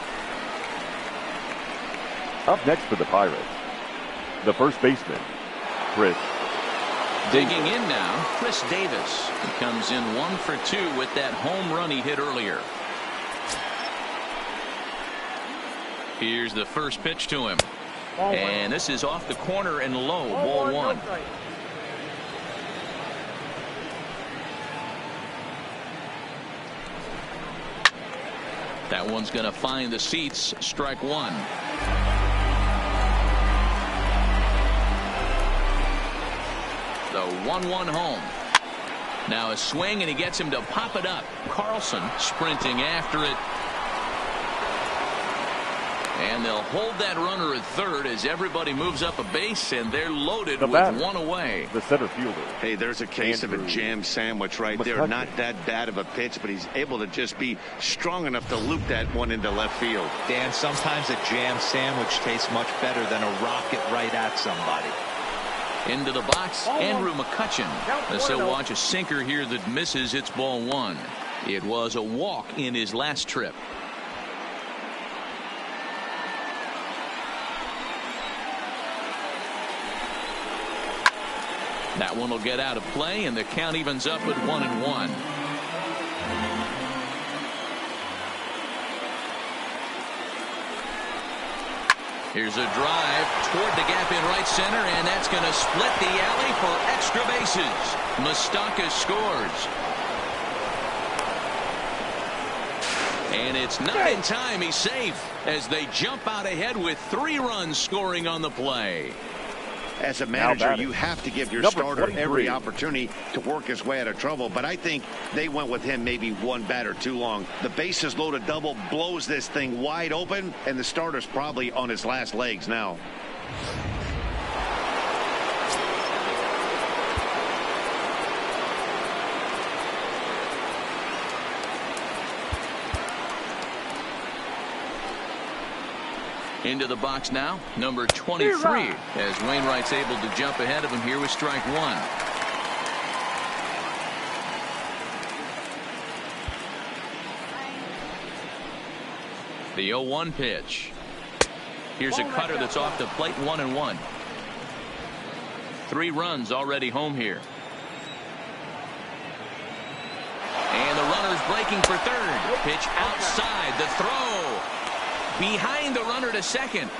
Up next for the Pirates, the first baseman, Chris. Digging in now, Chris Davis. He comes in 1 for 2 with that home run he hit earlier. Here's the first pitch to him. And this is off the corner and low, ball 1. That one's going to find the seats, strike 1. The 1-1 home. Now a swing, and he gets him to pop it up. Carlson sprinting after it. And they'll hold that runner at third as everybody moves up a base, and they're loaded with 1 away. The center fielder. Hey, there's a case of a jam sandwich right there. Not that bad of a pitch, but he's able to just be strong enough to loop that one into left field. Dan, sometimes a jam sandwich tastes much better than a rocket right at somebody. Into the box, Andrew McCutchen. Let's watch a sinker here that misses. It's ball 1. It was a walk in his last trip. That one will get out of play, and the count evens up at 1-1. Here's a drive toward the gap in right center, and that's going to split the alley for extra bases. Moustakas scores. And it's not in time. He's safe as they jump out ahead with 3 runs scoring on the play. As a manager, you have to give your starter every opportunity to work his way out of trouble, but I think they went with him maybe 1 batter too long. The bases loaded double blows this thing wide open, and the starter's probably on his last legs now. Into the box now, number 23, as Wainwright's able to jump ahead of him here with strike 1. The 0-1 pitch. Here's a cutter that's off the plate, 1-1. 3 runs already home here. And the runner's breaking for third. Pitch outside, the throw. Behind the runner to second.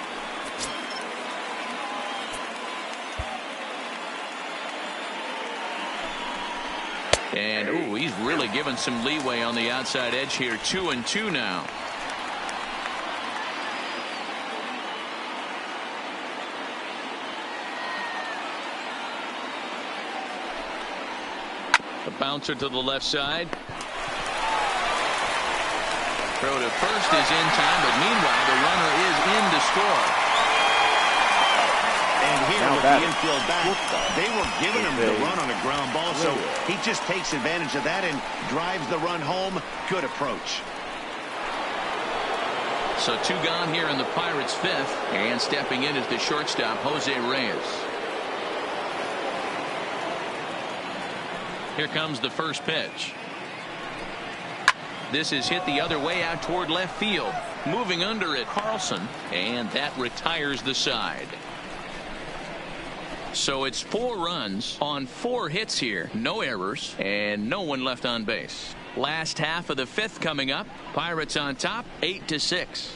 And ooh, he's really given some leeway on the outside edge here. 2-2 now. The bouncer to the left side. Throw to first is in time, but meanwhile the runner is in to score. And here with the infield back, they were giving him the run on a ground ball, so he just takes advantage of that and drives the run home. Good approach. So 2 gone here in the Pirates' 5th, and stepping in is the shortstop, Jose Reyes. Here comes the first pitch. This is hit the other way out toward left field. Moving under it, Carlson, and that retires the side. So it's 4 runs on 4 hits here. No errors, and no one left on base. Last half of the fifth coming up. Pirates on top, 8-6.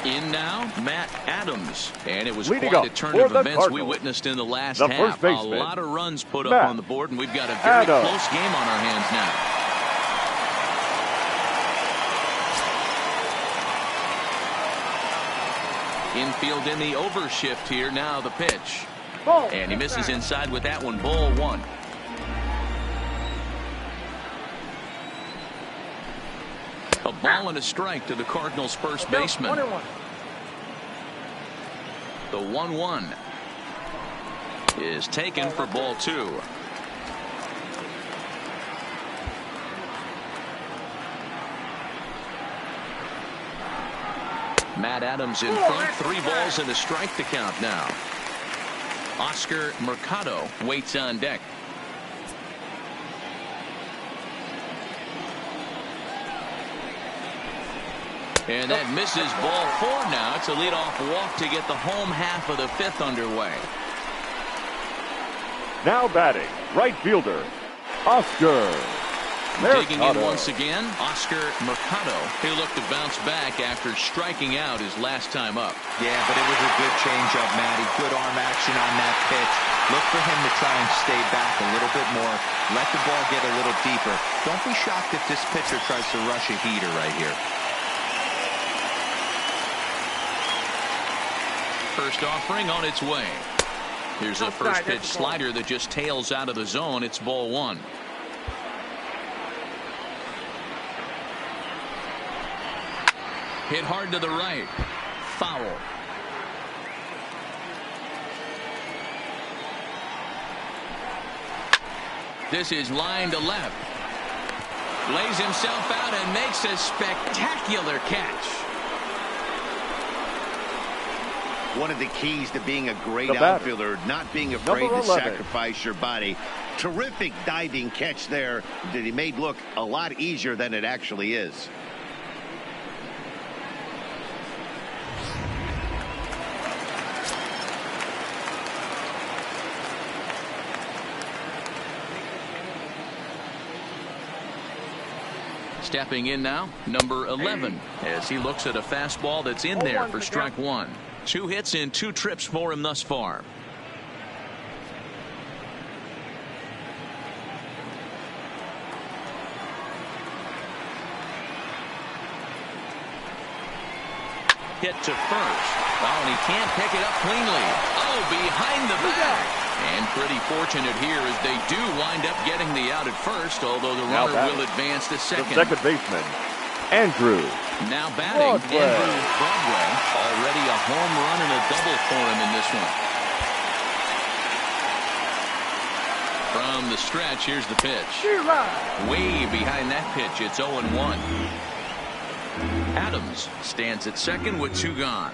In now, Matt Adams. And it was Leading quite a up turn for of the events we Cardinals, witnessed in the last the half. first A baseman, lot of runs put up Matt on the board, and we've got a very Adams. close game on our hands now. Infield in the overshift here. Now the pitch. And he misses inside with that one. Ball one. A ball and a strike to the Cardinals' first baseman. The 1-1 is taken for ball two. Matt Adams in front. 3 balls and a strike to count now. Oscar Mercado waits on deck. And that misses ball 4 now. It's a leadoff walk to get the home half of the fifth underway. Now batting, right fielder, Oscar Digging in Mercado. once again, Oscar Mercado. He'll look to bounce back after striking out his last time up. Yeah, but it was a good changeup, Matty. Good arm action on that pitch. Look for him to try and stay back a little bit more. Let the ball get a little deeper. Don't be shocked if this pitcher tries to rush a heater right here. First offering on its way. Here's a first pitch slider that just tails out of the zone. It's ball 1. Hit hard to the right. Foul. This is line to left. Lays himself out and makes a spectacular catch. One of the keys to being a great The batter, outfielder, not being afraid number to 11. sacrifice your body. Terrific diving catch there that he made look a lot easier than it actually is. Stepping in now, number 11, as he looks at a fastball that's in there for strike 1. 2 hits in 2 trips for him thus far. Hit to first. Oh, and he can't pick it up cleanly. Oh, behind the back. And pretty fortunate here as they do wind up getting the out at first, although the runner will advance to second. The second baseman, Andrew. Now batting, Broadway. Andrew Broadway. Already a home run and a double for him in this one. From the stretch, here's the pitch. Way behind that pitch, it's 0-1. Adams stands at second with 2 gone.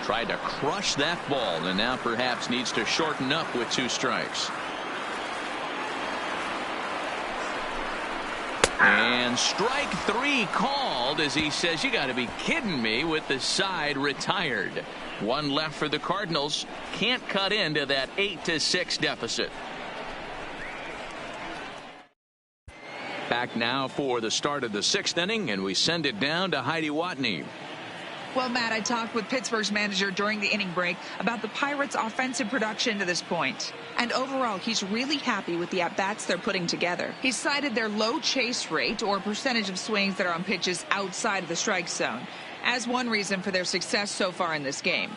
Tried to crush that ball and now perhaps needs to shorten up with 2 strikes. And strike 3 called as he says, you got to be kidding me, with the side retired. 1 left for the Cardinals. Can't cut into that 8-6 deficit. Back now for the start of the 6th inning, and we send it down to Heidi Watney. Well, Matt, I talked with Pittsburgh's manager during the inning break about the Pirates' offensive production to this point. And overall, he's really happy with the at-bats they're putting together. He cited their low chase rate, or percentage of swings that are on pitches outside of the strike zone, as one reason for their success so far in this game.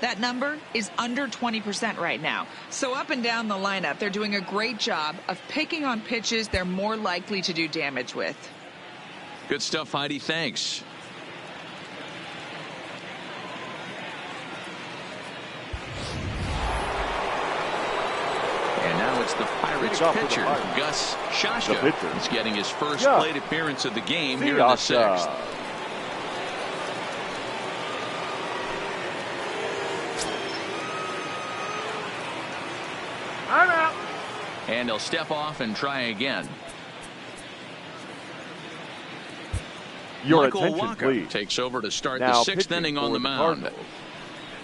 That number is under 20% right now. So up and down the lineup, they're doing a great job of picking on pitches they're more likely to do damage with. Good stuff, Heidi. Thanks. And now it's the Pirates pitcher, Gus Shasha. He's getting his first plate appearance of the game here in the 6th. I'm out. And he'll step off and try again. Your Michael attention, Walker please. takes over to start Now the 6th inning on the mound.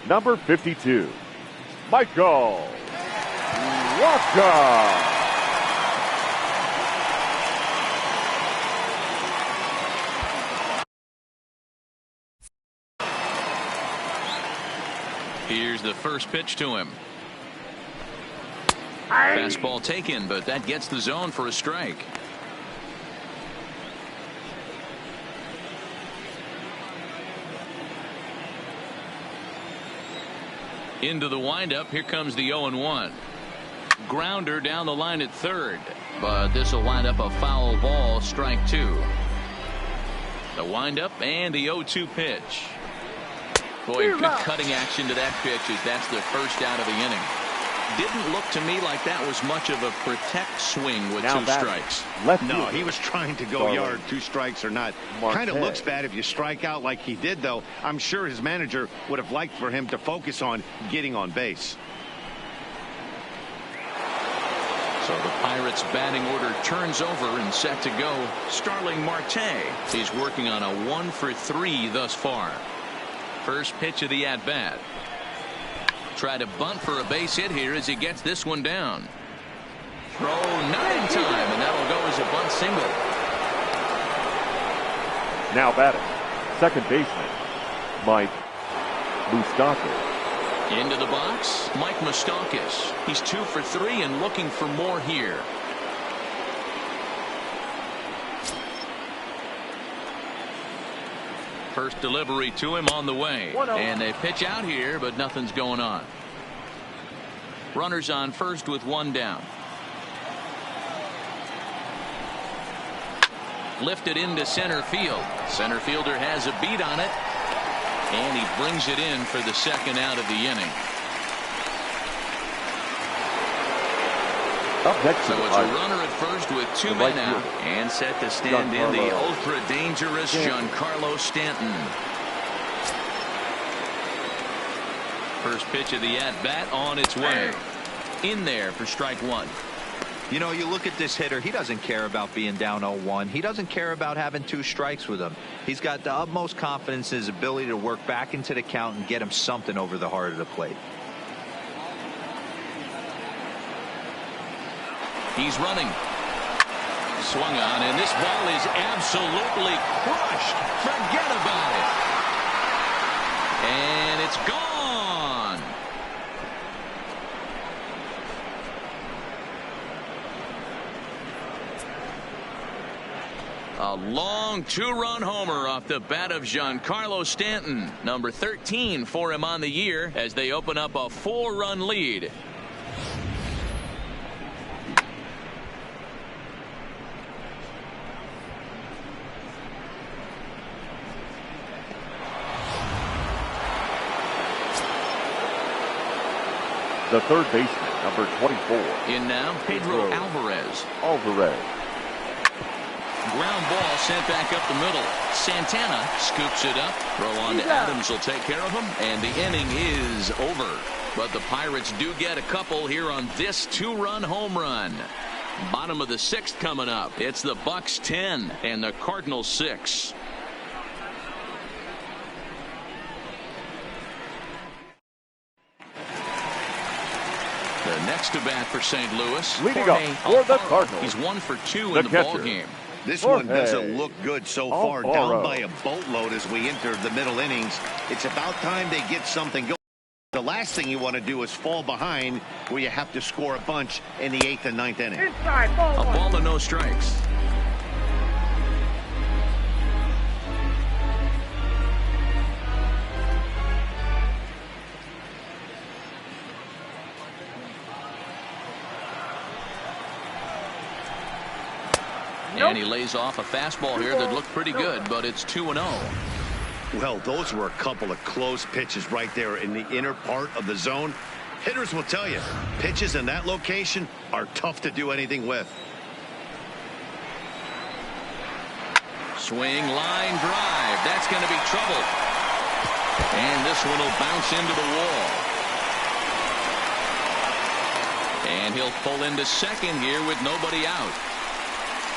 Number 52, Michael Wacha. Here's the first pitch to him. Fastball taken, but that gets the zone for a strike. Into the windup. Here comes the 0-1. Grounder down the line at third, but this will wind up a foul ball, strike two. The windup and the 0-2 pitch. Boy, good cutting action to that pitch as that's the first out of the inning. Didn't look to me like that was much of a protect swing with two strikes. No, he was trying to go yard, 2 strikes or not. Kind of looks bad if you strike out like he did, though. I'm sure his manager would have liked for him to focus on getting on base. So the Pirates batting order turns over and set to go. Starling Marte. He's working on a 1-for-3 thus far. First pitch of the at-bat. Try to bunt for a base hit here as he gets this one down. Throw not in time, and that'll go as a bunt single. Now batting, second baseman, Mike Moustakas. Into the box, Mike Moustakas. He's 2 for 3 and looking for more here. First delivery to him on the way. And they pitch out here, but nothing's going on. Runners on first with 1 down. Lifted into center field. Center fielder has a beat on it. And he brings it in for the second out of the inning. Up next, so it's a runner at first with 2 men out. And set to stand in the ultra-dangerous Giancarlo Stanton. First pitch of the at-bat on its way. In there for strike 1. You know, you look at this hitter, he doesn't care about being down 0-1. He doesn't care about having 2 strikes with him. He's got the utmost confidence in his ability to work back into the count and get him something over the heart of the plate. He's running. Swung on, and this ball is absolutely crushed. Forget about it. And it's gone. A long 2-run homer off the bat of Giancarlo Stanton. Number 13 for him on the year as they open up a 4-run lead. The third baseman, number 24. In now, Pedro Alvarez. Ground ball sent back up the middle. Santana scoops it up. Throw on to Adams will take care of him. And the inning is over. But the Pirates do get a couple here on this 2-run home run. Bottom of the 6th coming up. It's the Bucks 10 and the Cardinals 6. The next to bat for St. Louis. Leading up for the Cardinals. He's 1 for 2 in the ball game. This one doesn't look good so far. Down by a boatload as we enter the middle innings. It's about time they get something going. The last thing you want to do is fall behind where you have to score a bunch in the 8th and 9th inning. A ball and no strikes. And he lays off a fastball here that looked pretty good, but it's 2-0. Well, those were a couple of close pitches right there in the inner part of the zone. Hitters will tell you, pitches in that location are tough to do anything with. Swing, line drive. That's going to be trouble. And this one will bounce into the wall. And he'll pull into second here with nobody out.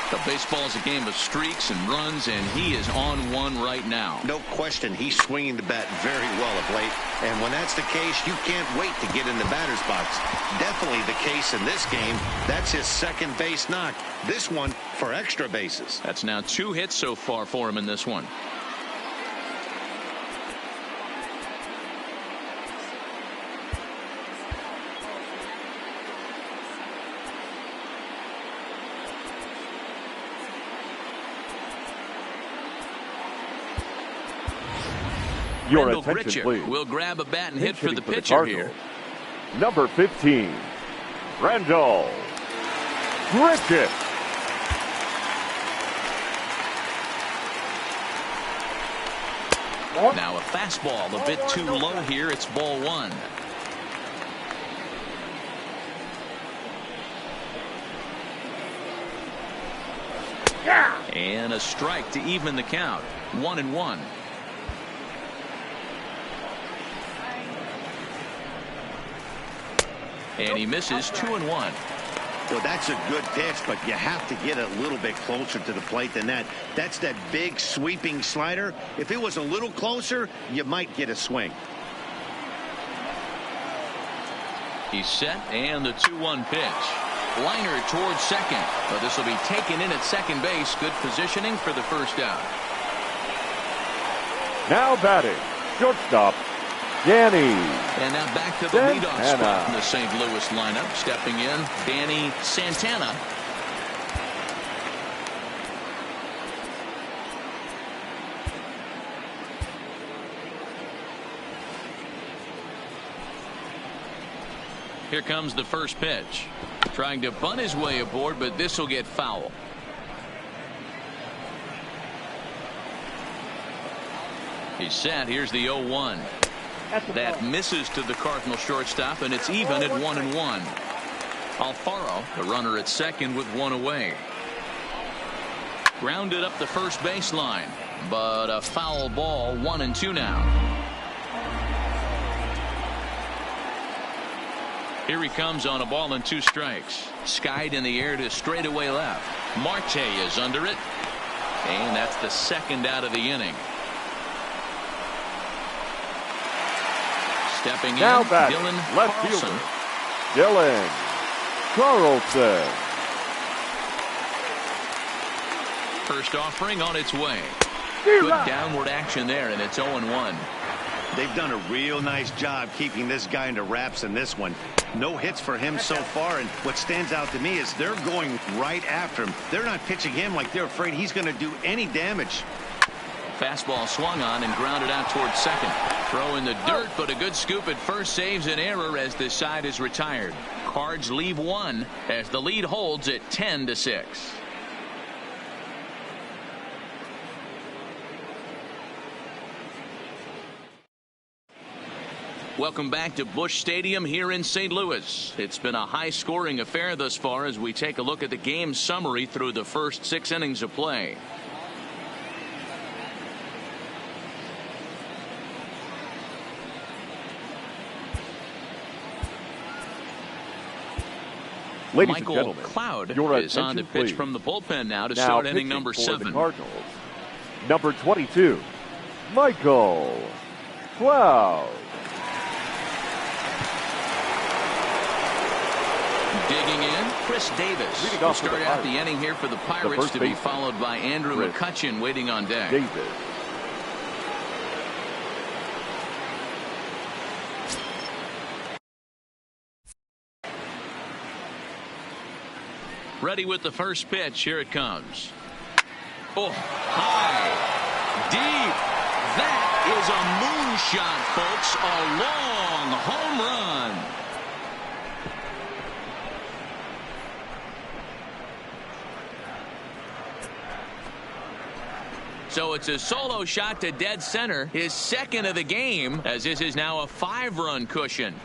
The baseball's a game of streaks and runs, and he is on one right now. No question, he's swinging the bat very well of late. And when that's the case, you can't wait to get in the batter's box. Definitely the case in this game. That's his second base knock. This one for extra bases. That's now 2 hits so far for him in this one. Your Randall attention, please. will grab a bat and hit for the Pitching pitcher here. Number 15, Randall Grichuk. Now a fastball a bit too low here. It's ball 1. And a strike to even the count. 1-1. And he misses 2-1. Well, that's a good pitch, but you have to get a little bit closer to the plate than that. That's that big sweeping slider. If it was a little closer, you might get a swing. He's set, and the 2-1 pitch. Liner towards second. But this will be taken in at second base. Good positioning for the first out. Now batting, shortstop, Danny. And now back to the leadoff spot from the St. Louis lineup. Stepping in, Danny Santana. Here comes the first pitch. Trying to bunt his way aboard, but this will get foul. He's set. Here's the 0-1. That misses to the Cardinal shortstop, and it's even at 1-1. Alfaro, the runner at second with 1 away. Grounded up the first baseline, but a foul ball. 1-2 now. Here he comes on a ball and 2 strikes. Skied in the air to straightaway left. Marte is under it, and that's the second out of the inning. Stepping now in, back, Dylan left Carlson. fielder, Dylan Carlson. First offering on its way. Good downward action there, and it's 0-1. They've done a real nice job keeping this guy into wraps in this one. No hits for him so far, and what stands out to me is they're going right after him. They're not pitching him like they're afraid he's going to do any damage. Fastball swung on and grounded out towards second. Throw in the dirt, but a good scoop at first saves an error as the side is retired. Cards leave 1 as the lead holds at 10-6. Welcome back to Busch Stadium here in St. Louis. It's been a high-scoring affair thus far as we take a look at the game summary through the first 6 innings of play. Ladies Michael and gentlemen, Cloud your is on the attention, pitch please. from the bullpen now to Now start inning pitching number for 7. the Cardinals, number 22, Michael Cloud. Digging in, Chris Davis Leading will off for the start out the Pirates. inning here for the Pirates first to be baseman, followed by Andrew Chris McCutchen waiting on deck. Davis. Ready with the first pitch. Here it comes. Oh, high, deep. That is a moonshot, folks. A long home run. So it's a solo shot to dead center, his second of the game, as this is now a 5-run cushion.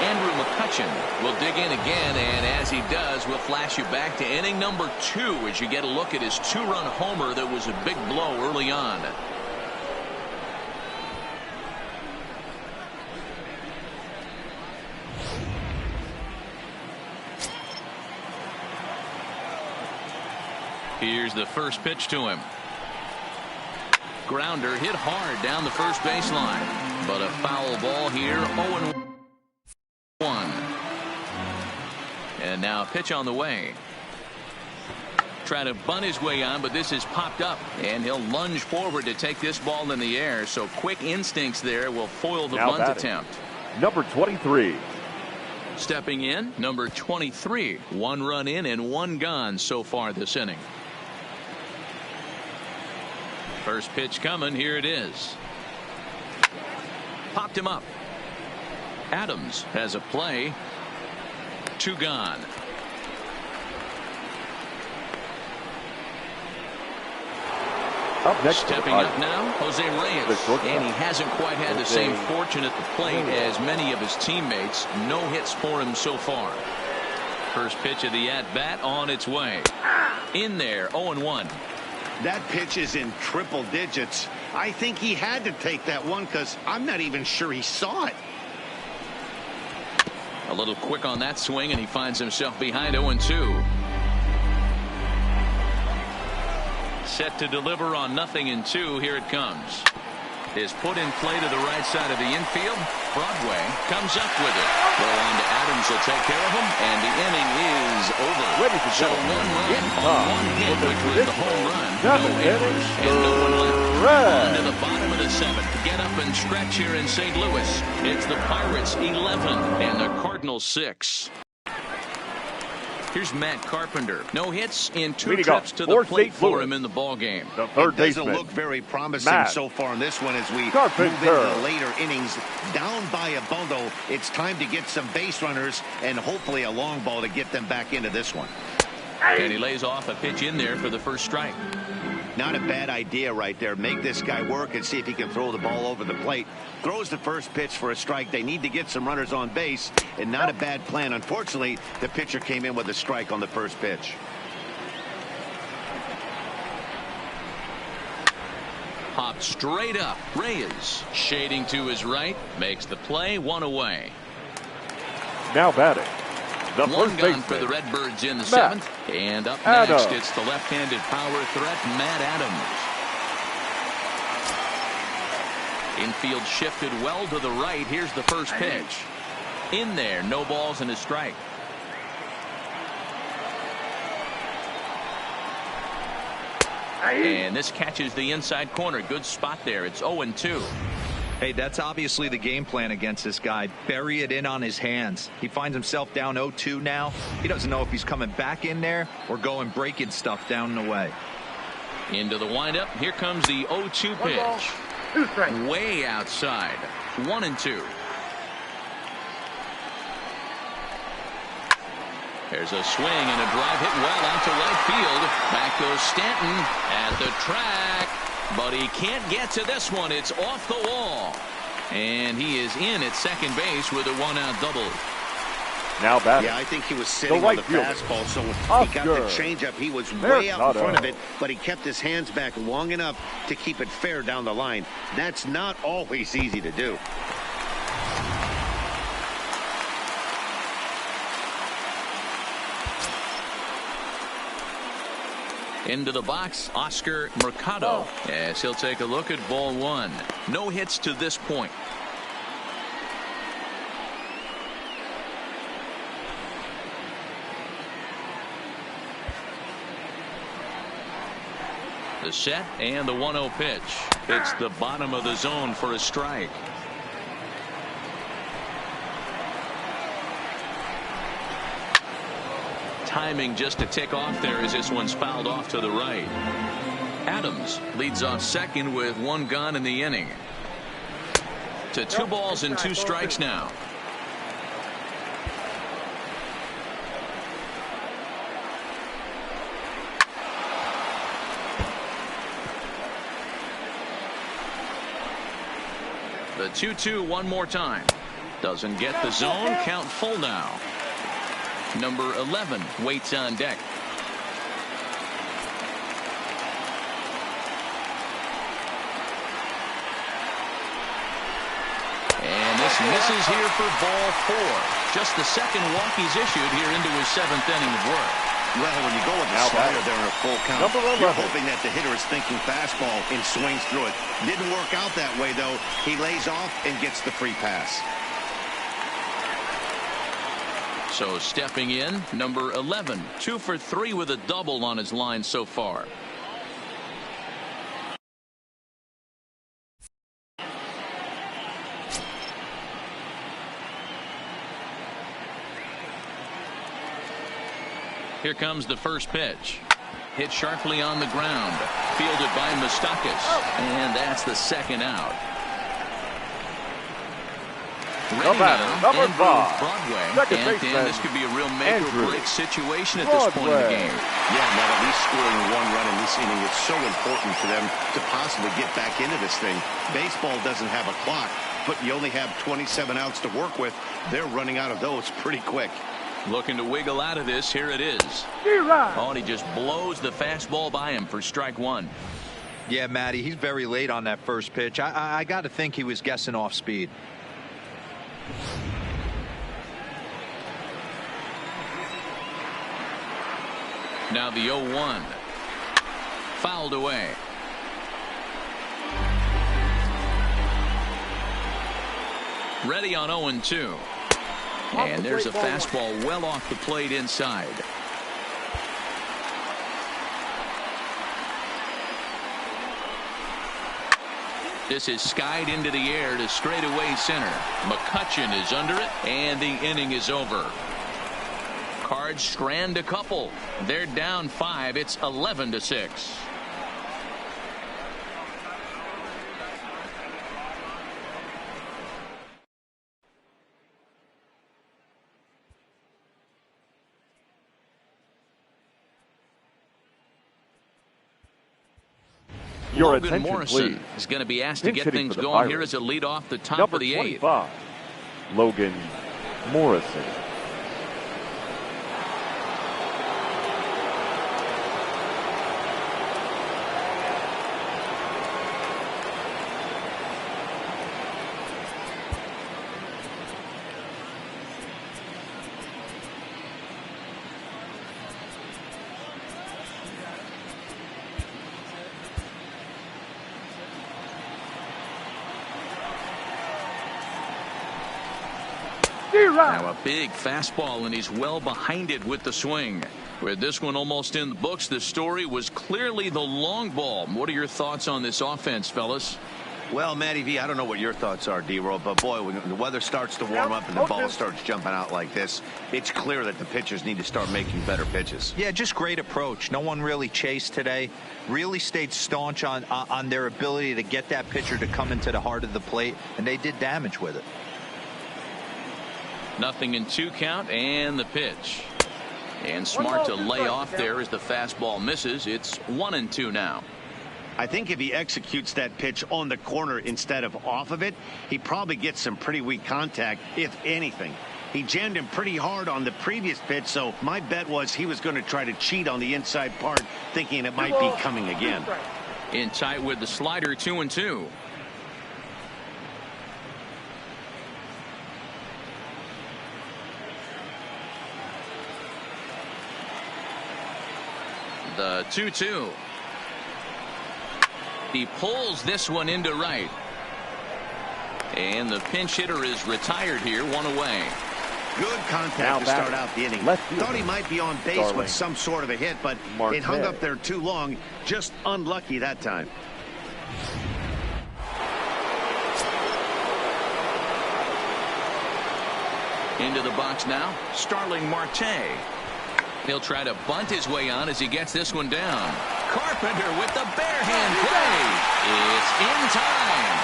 Andrew McCutchen pitching. We'll dig in again, and as he does, we'll flash you back to inning number 2 as you get a look at his 2-run homer that was a big blow early on. Here's the first pitch to him. Grounder hit hard down the first baseline, but a foul ball here. 0-1. And now a pitch on the way. Try to bunt his way on, but this is popped up, and he'll lunge forward to take this ball in the air. So quick instincts there will foil the bunt attempt. Number 23. Stepping in, number 23. 1 run in and 1 gone so far this inning. First pitch coming. Here it is. Popped him up. Adams has a play. 2 gone. Up next, stepping up now, Jose Reyes, and he hasn't quite had the same fortune at the plate as many of his teammates. No hits for him so far. First pitch of the at-bat on its way. In there, 0-1. That pitch is in triple digits. I think he had to take that one because I'm not even sure he saw it. A little quick on that swing, and he finds himself behind 0-2. Set to deliver on 0-2. Here it comes. Is put in play to the right side of the infield. Broadway comes up with it. Go on to Adams will take care of him, and the inning is over. So 1 run on 1 hit, which was the home run. No errors and no one left. On to the bottom of the 7th. Get up and stretch here in St. Louis. It's the Pirates 11 and the Cardinals 6. Here's Matt Carpenter. No hits in 2 trips to the plate for him in the ball game. It doesn't look very promising so far in this one as we move into the later innings. Down by a bundle, it's time to get some base runners and hopefully a long ball to get them back into this one. And he lays off a pitch in there for the first strike. Not a bad idea right there. Make this guy work and see if he can throw the ball over the plate. Throws the first pitch for a strike. They need to get some runners on base, and not a bad plan. Unfortunately, the pitcher came in with a strike on the first pitch. Popped straight up. Reyes shading to his right. Makes the play. 1 away. Now batting. The 1 gone for the Redbirds in the 7th. And up next, it's the left-handed power threat, Matt Adams. Infield shifted well to the right. Here's the first pitch. In there, no balls and a strike. And this catches the inside corner. Good spot there. It's 0-2. Hey, that's obviously the game plan against this guy. Bury it in on his hands. He finds himself down 0-2 now. He doesn't know if he's coming back in there or going breaking stuff down and away. Into the windup. Here comes the 0-2 pitch. Way outside. 1-2. There's a swing and a drive hit well out to right field. Back goes Stanton at the track. But he can't get to this one. It's off the wall. And he is in at second base with a 1-out double. Now batting. Yeah, I think he was sitting on the fastball, so when he got the changeup, he was way out in front of it, but he kept his hands back long enough to keep it fair down the line. That's not always easy to do. Into the box, Oscar Mercado, as he'll take a look at ball 1. No hits to this point. The set and the 1-0 pitch. It's the bottom of the zone for a strike. Timing just to tick off there as this one's fouled off to the right. Adams leads off second with 1 gone in the inning. To 2 balls and 2 strikes now. The 2-2 one more time. Doesn't get the zone. Count full now. Number 11 waits on deck. And this misses here for ball 4. Just the second walk he's issued here into his 7th inning of work. Well, when you go with the slider there in a full count, you're hoping that the hitter is thinking fastball and swings through it. Didn't work out that way, though. He lays off and gets the free pass. So stepping in, number 11, 2 for 3 with a double on his line so far. Here comes the first pitch. Hit sharply on the ground. Fielded by Moustakas. And that's the second out. Ready now, number 5. Broadway. And this could be a real make-or-break situation at this point in the game. Yeah, Matt, at least scoring 1 run in this inning is so important for them to possibly get back into this thing. Baseball doesn't have a clock, but you only have 27 outs to work with. They're running out of those pretty quick. Looking to wiggle out of this. Here it is. Oh, and he just blows the fastball by him for strike 1. Yeah, Matty, he's very late on that first pitch. I got to think he was guessing off speed. Now the 0-1. Fouled away. Ready on 0-2. And there's a fastball well off the plate inside. This is skied into the air to straightaway center. McCutchen is under it, and the inning is over. Cards strand a couple. They're down 5. It's 11-6. Your Logan attention, Morrison please. is going to be asked to Pinch get hitting things for the going here Pirates. as a lead off the top Number of the 8th. 25, Logan Morrison. Now a big fastball, and he's well behind it with the swing. With this one almost in the books, the story was clearly the long ball. What are your thoughts on this offense, fellas? Well, Matty V, I don't know what your thoughts are, D-Roll, but boy, when the weather starts to warm up and the ball starts jumping out like this, it's clear that the pitchers need to start making better pitches. Yeah, just great approach. No one really chased today. Really stayed staunch on their ability to get that pitcher to come into the heart of the plate, and they did damage with it. Nothing in 2 count, and the pitch. And smart to lay off there as the fastball misses. It's 1-2 now. I think if he executes that pitch on the corner instead of off of it, he probably gets some pretty weak contact, if anything. He jammed him pretty hard on the previous pitch, so my bet was he was going to try to cheat on the inside part, thinking it might be coming again. In tight with the slider, 2-2. The 2-2. He pulls this one into right. And the pinch hitter is retired here, 1 away. Good contact to start out the inning. Thought he might be on base with some sort of a hit, but it hung up there too long. Just unlucky that time. Into the box now, Starling Marte. He'll try to bunt his way on as he gets this one down. Carpenter with the barehand play. It's in time.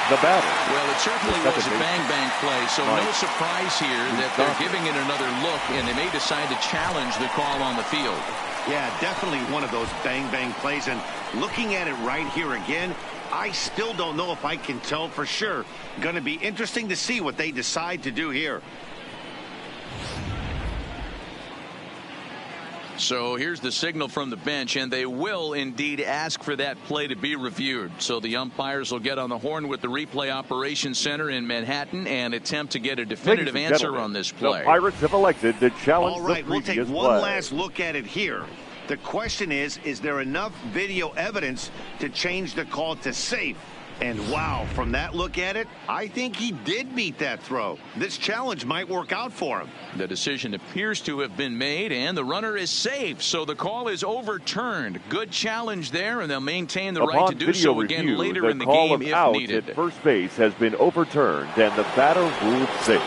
The batter. Well, it certainly was a bang-bang play, so no surprise here that they're giving it another look, and they may decide to challenge the call on the field. Yeah, definitely one of those bang-bang plays, and looking at it right here again, I still don't know if I can tell for sure. Going to be interesting to see what they decide to do here. So here's the signal from the bench, and they will indeed ask for that play to be reviewed. So the umpires will get on the horn with the replay operations center in Manhattan and attempt to get a definitive answer on this play. The Pirates have elected to challenge All right, the we'll previous take one play. last look at it here. The question is there enough video evidence to change the call to safe? And wow, from that look at it, I think he did beat that throw. This challenge might work out for him. The decision appears to have been made, and the runner is safe, so the call is overturned. Good challenge there, and they'll maintain the right to do so again later in the game if needed. At first base has been overturned, and the batter ruled safe.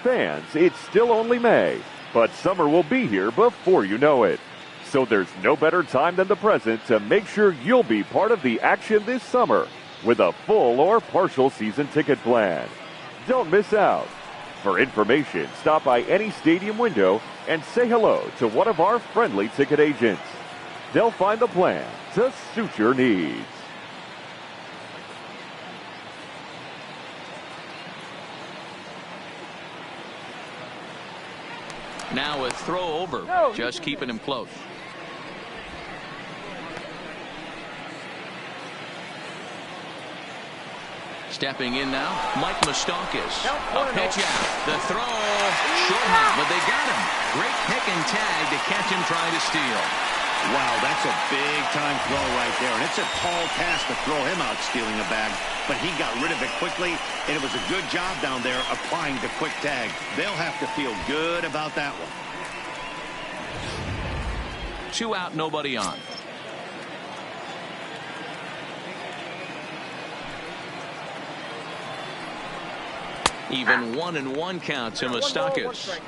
Fans, it's still only May, but summer will be here before you know it. So there's no better time than the present to make sure you'll be part of the action this summer with a full or partial season ticket plan. Don't miss out. For information, stop by any stadium window and say hello to one of our friendly ticket agents. They'll find the plan to suit your needs. Now a throw over, just keeping him close. Stepping in now, Mike Moustakas. A pitch out. The throw, short hop, but they got him. Great pick and tag to catch him trying to steal. Wow, that's a big-time throw right there. And it's a tall task to throw him out stealing a bag. But he got rid of it quickly, and it was a good job down there applying the quick tag. They'll have to feel good about that one. 2 out, nobody on. Even 1-1 count to Moustakas.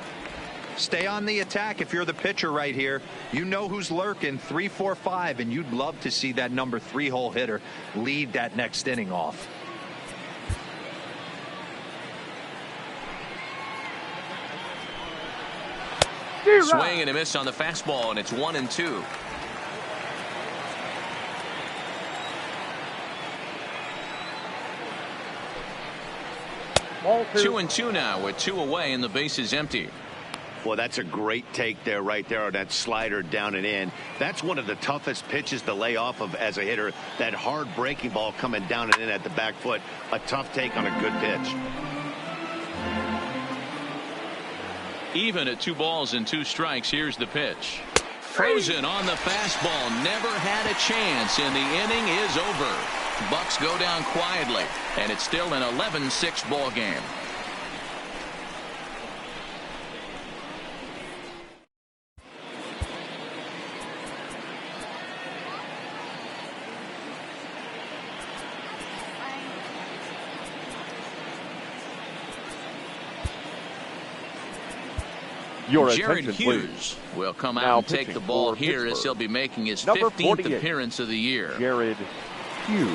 Stay on the attack if you're the pitcher right here. You know who's lurking, 3, 4, 5, and you'd love to see that number 3-hole hitter lead that next inning off. Swing and a miss on the fastball, and it's 1-2. Ball 2-2 now with 2 away and the base is empty. Well, that's a great take there, right there on that slider down and in. That's one of the toughest pitches to lay off of as a hitter. That hard breaking ball coming down and in at the back foot. A tough take on a good pitch. Even at 2 balls and 2 strikes, here's the pitch. Frozen on the fastball. Never had a chance, and the inning is over. Bucks go down quietly, and it's still an 11-6 ball game. Your Jared attention, Hughes please. will come Now out and take the pitching ball for here as Pittsburgh. he'll be making his Number 15th 48, appearance of the year. Jared Hughes.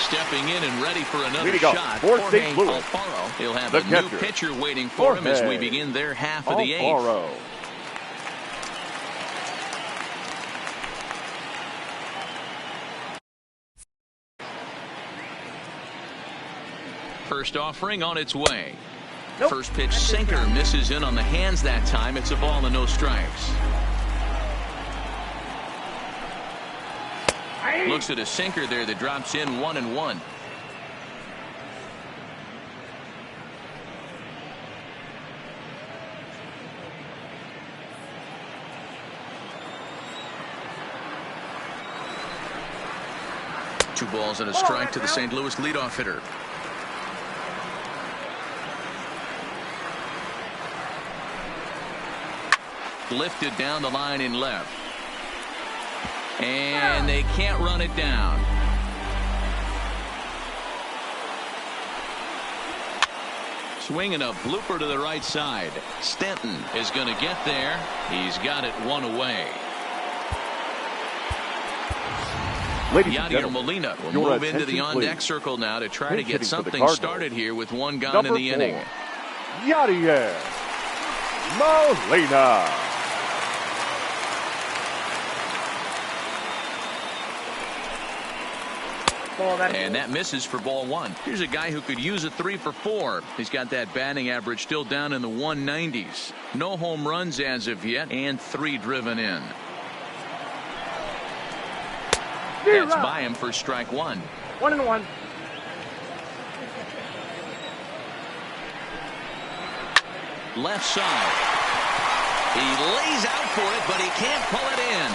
Stepping in and ready for another Leading off shot, for Jorge St. Louis. Alfaro. He'll have The a catcher, new pitcher waiting for him as we Jorge begin their half of the eighth. Alfaro. First offering on its way. First pitch sinker misses in on the hands that time. It's a ball and no strikes. Looks at a sinker there that drops in 1-1. Two balls and a strike to the St. Louis leadoff hitter. Lifted down the line in left. And they can't run it down. Swinging a blooper to the right side. Stanton is going to get there. He's got it one away. Yadier Molina will move into the on-deck circle now to try to get something started here with one gone in the inning. Yadier Molina. And that misses for ball one. Here's a guy who could use a 3 for 4. He's got that batting average still down in the 190s. No home runs as of yet, and 3 driven in. That's by him for strike 1. 1-1. Left side. He lays out for it, but he can't pull it in.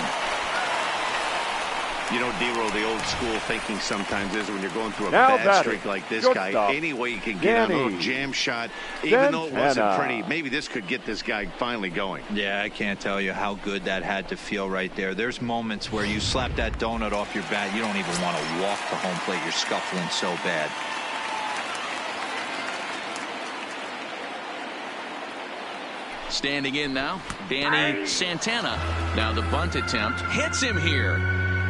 You know, D-Roll, the old school thinking sometimes is when you're going through a Now bad streak like this guy, shortstop, any way you can get on a little Danny jam shot, even though it wasn't Santana. pretty, maybe this could get this guy finally going. Yeah, I can't tell you how good that had to feel right there. There's moments where you slap that donut off your bat, you don't even want to walk to home plate. You're scuffling so bad. Standing in now, Danny Santana. Now the bunt attempt hits him here,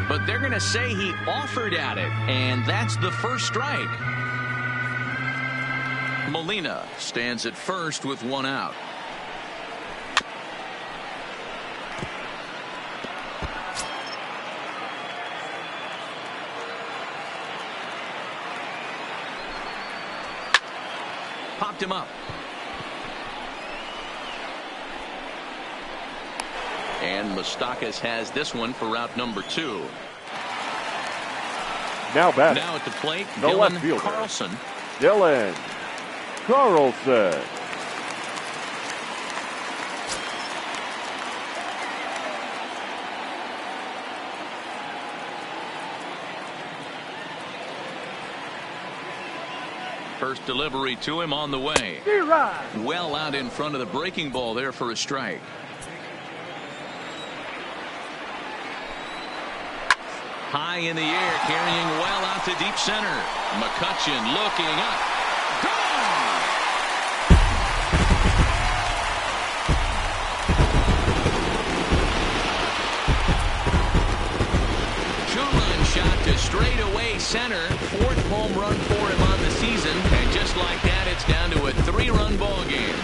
but they're going to say he offered at it, and that's the first strike. Molina stands at first with one out. Popped him up. And Moustakas has this one for route number 2. Now batting. Now at the plate, The left Dylan fielder. Carlson. Dylan Carlson. First delivery to him on the way. Well out in front of the breaking ball there for a strike. High in the air, carrying well out to deep center. McCutchen looking up. Gone! Two-run shot to straightaway center. 4th home run for him on the season. And just like that, it's down to a 3-run ball game.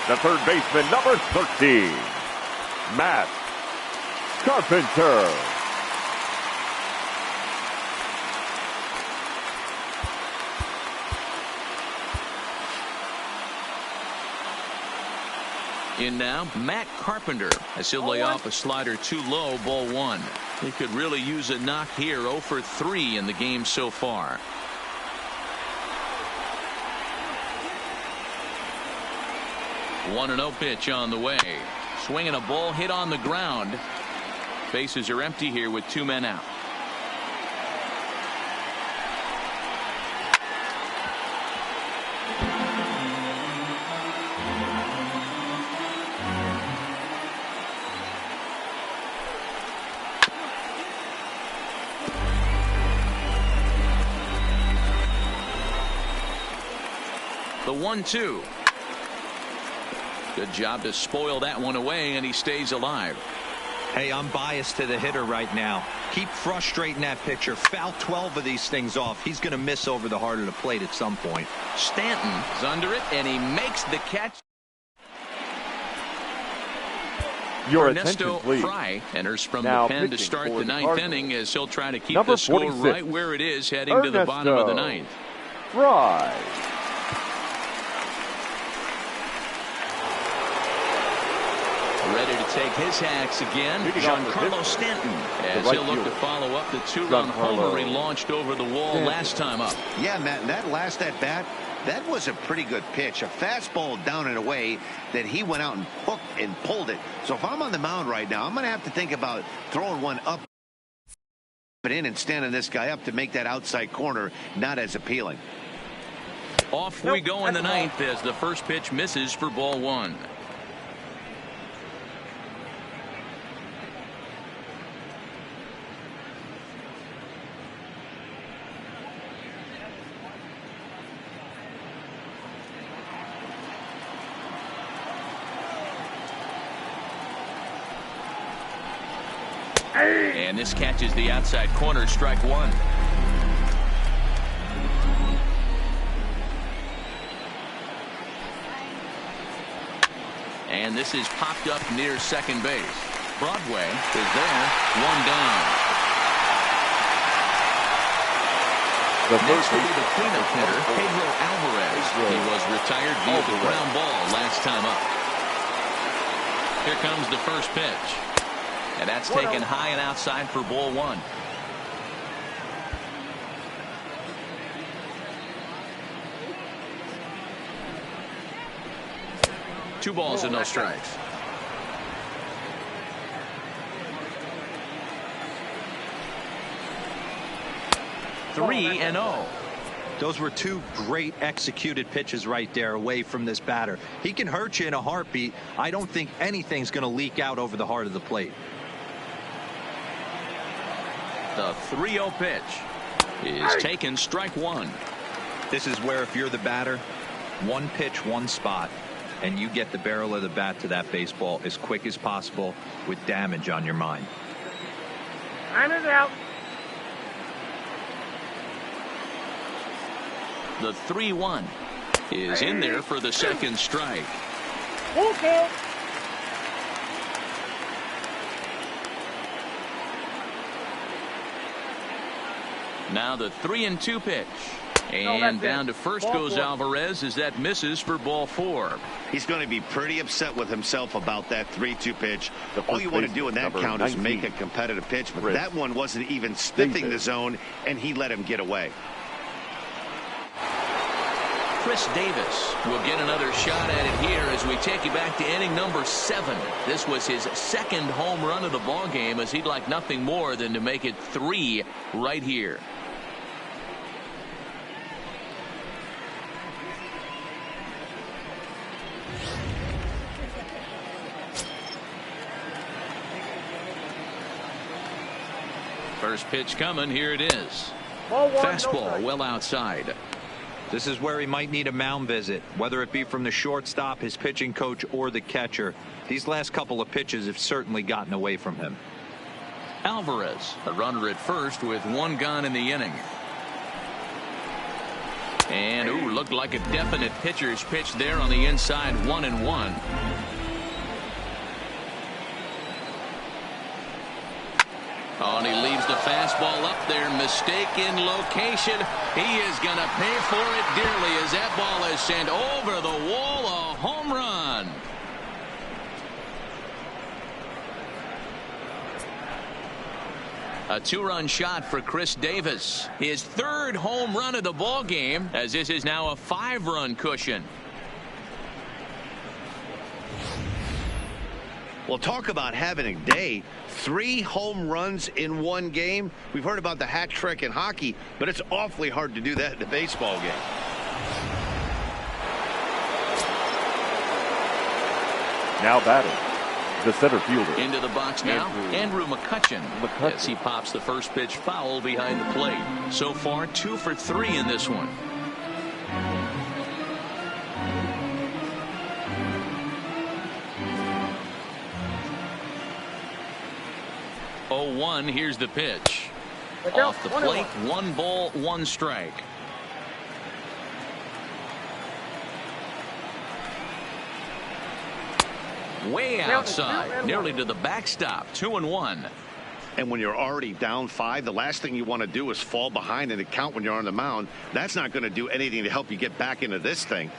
The third baseman, number 13, Matt Carpenter. In now, Matt Carpenter as he'll lay off a slider too low, ball 1. He could really use a knock here. 0 for 3 in the game so far. One and 0 pitch on the way. Swinging a ball hit on the ground. Bases are empty here with 2 men out. The 1-2. Good job to spoil that one away, and he stays alive. Hey, I'm biased to the hitter right now. Keep frustrating that pitcher. Foul 12 of these things off. He's going to miss over the heart of the plate at some point. Stanton is under it, and he makes the catch. Your Ernesto attention, please. Fry enters from Now the pen to pitching start for the the ninth Cardinals. inning as he'll try to keep Number the score 46, right where it is heading to the bottom of the ninth. Fry. Ready to take his hacks again, Giancarlo Stanton, as he'll look to follow up the two-run homer he launched over the wall last time up. Yeah, Matt, and that last at-bat, that was a pretty good pitch. A fastball down and away that he went out and hooked and pulled it. So if I'm on the mound right now, I'm going to have to think about throwing one up and in and standing this guy up to make that outside corner not as appealing. Off we go in the ninth as the first pitch misses for ball one. And this catches the outside corner, strike one. And this is popped up near second base. Broadway is there, one down. Next will be the cleanup hitter, Pedro Alvarez. He was retired via the ground ball last time up. Here comes the first pitch. And that's taken high and outside for ball one. Two balls and no strikes. Three and oh. Those were two great executed pitches right there away from this batter. He can hurt you in a heartbeat. I don't think anything's going to leak out over the heart of the plate. The 3-0 pitch is taken, strike one. This is where if you're the batter, one pitch, one spot, and you get the barrel of the bat to that baseball as quick as possible with damage on your mind. Time is out. The 3-1 is in there for the second strike. Okay. Now the 3-2 pitch. And down to first goes Alvarez as that misses for ball four. He's going to be pretty upset with himself about that 3-2 pitch. All you want to do in that count is make a competitive pitch, but that one wasn't even sniffing the zone, and he let him get away. Chris Davis will get another shot at it here as we take you back to inning number 7. This was his second home run of the ball game, as he'd like nothing more than to make it 3 right here. First pitch coming. Here it is. Fastball well outside. This is where he might need a mound visit, whether it be from the shortstop, his pitching coach, or the catcher. These last couple of pitches have certainly gotten away from him. Alvarez, a runner at first with one gone in the inning. And looked like a definite pitcher's pitch there on the inside, 1-1. Oh, and he leaves the fastball up there. Mistaken location. He is going to pay for it dearly as that ball is sent over the wall. A home run. A 2-run shot for Chris Davis. His 3rd home run of the ball game, as this is now a 5-run cushion. Well, talk about having a day. 3 home runs in one game. We've heard about the hat trick in hockey, but it's awfully hard to do that in a baseball game. Now batting, the center fielder. Into the box now, Andrew McCutchen. As he pops the first pitch foul behind the plate. So far, 2 for 3 in this one. 0-1. Here's the pitch. Look out, Off the plate, 1 ball, 1 strike. Way outside, nearly to the backstop. 2-1. And when you're already down 5, the last thing you want to do is fall behind in the count when you're on the mound. That's not going to do anything to help you get back into this thing.